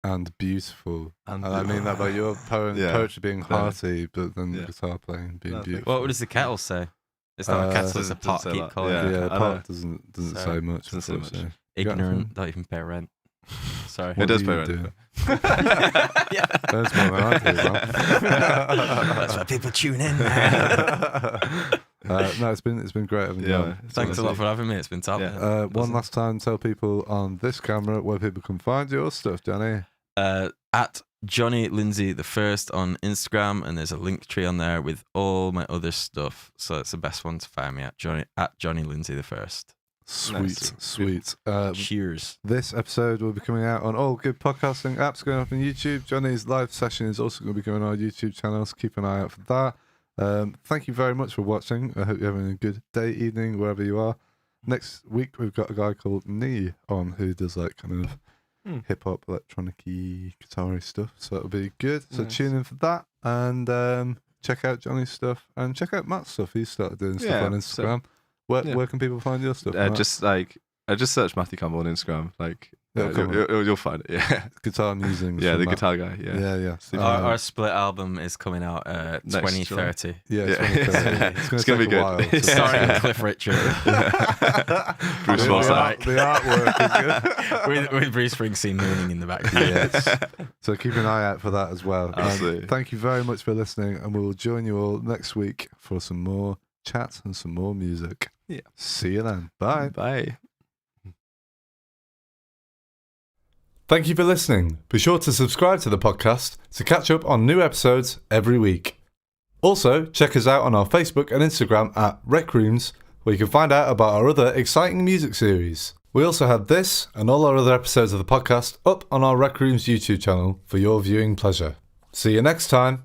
and beautiful. And I mean that by your poetry being hearty, but then the guitar playing being beautiful. What does the kettle say? It's not a kettle, it's a pot. Keep calling it. Yeah, pot doesn't say much. Ignorant, don't even pay rent. Sorry. It does pay rent. Yeah. That's more than I do, man. That's why people tune in. No, it's been great having you on. Thanks a lot for having me. It's been top. One last time, tell people on this camera where people can find your stuff, Jonny. At Jonny Lindsey the First on Instagram, and there's a link tree on there with all my other stuff. So it's the best one to find me at Jonny Lindsey the First. Sweet. Cheers. This episode will be coming out on all good podcasting apps, going up on YouTube. Jonny's live session is also going to be going on our YouTube channel, so keep an eye out for that. Thank you very much for watching. I hope you're having a good day, evening, wherever you are. Next week, we've got a guy called Nee on who does like kind of hip-hop, electronic-y, guitar-y stuff. So it'll be good. So tune in for that and check out Jonny's stuff and check out Matt's stuff. He's started doing stuff on Instagram. Where can people find your stuff? I just search Matthew Campbell on Instagram. You'll find it. Yeah, guitar musings. Yeah, the guitar guy. Yeah. Our split album is coming out 2030. Yeah, 2030. It's going to be good. Starring Cliff Richard. Bruce Forsyth. The artwork is good. with Bruce Springsteen mooning in the background. Yes. So keep an eye out for that as well. Absolutely. Thank you very much for listening, and we will join you all next week for some more chat and some more music. Yeah. See you then. Bye. Bye. Thank you for listening. Be sure to subscribe to the podcast to catch up on new episodes every week. Also, check us out on our Facebook and Instagram at Rec Rooms, where you can find out about our other exciting music series. We also have this and all our other episodes of the podcast up on our Rec Rooms YouTube channel for your viewing pleasure. See you next time.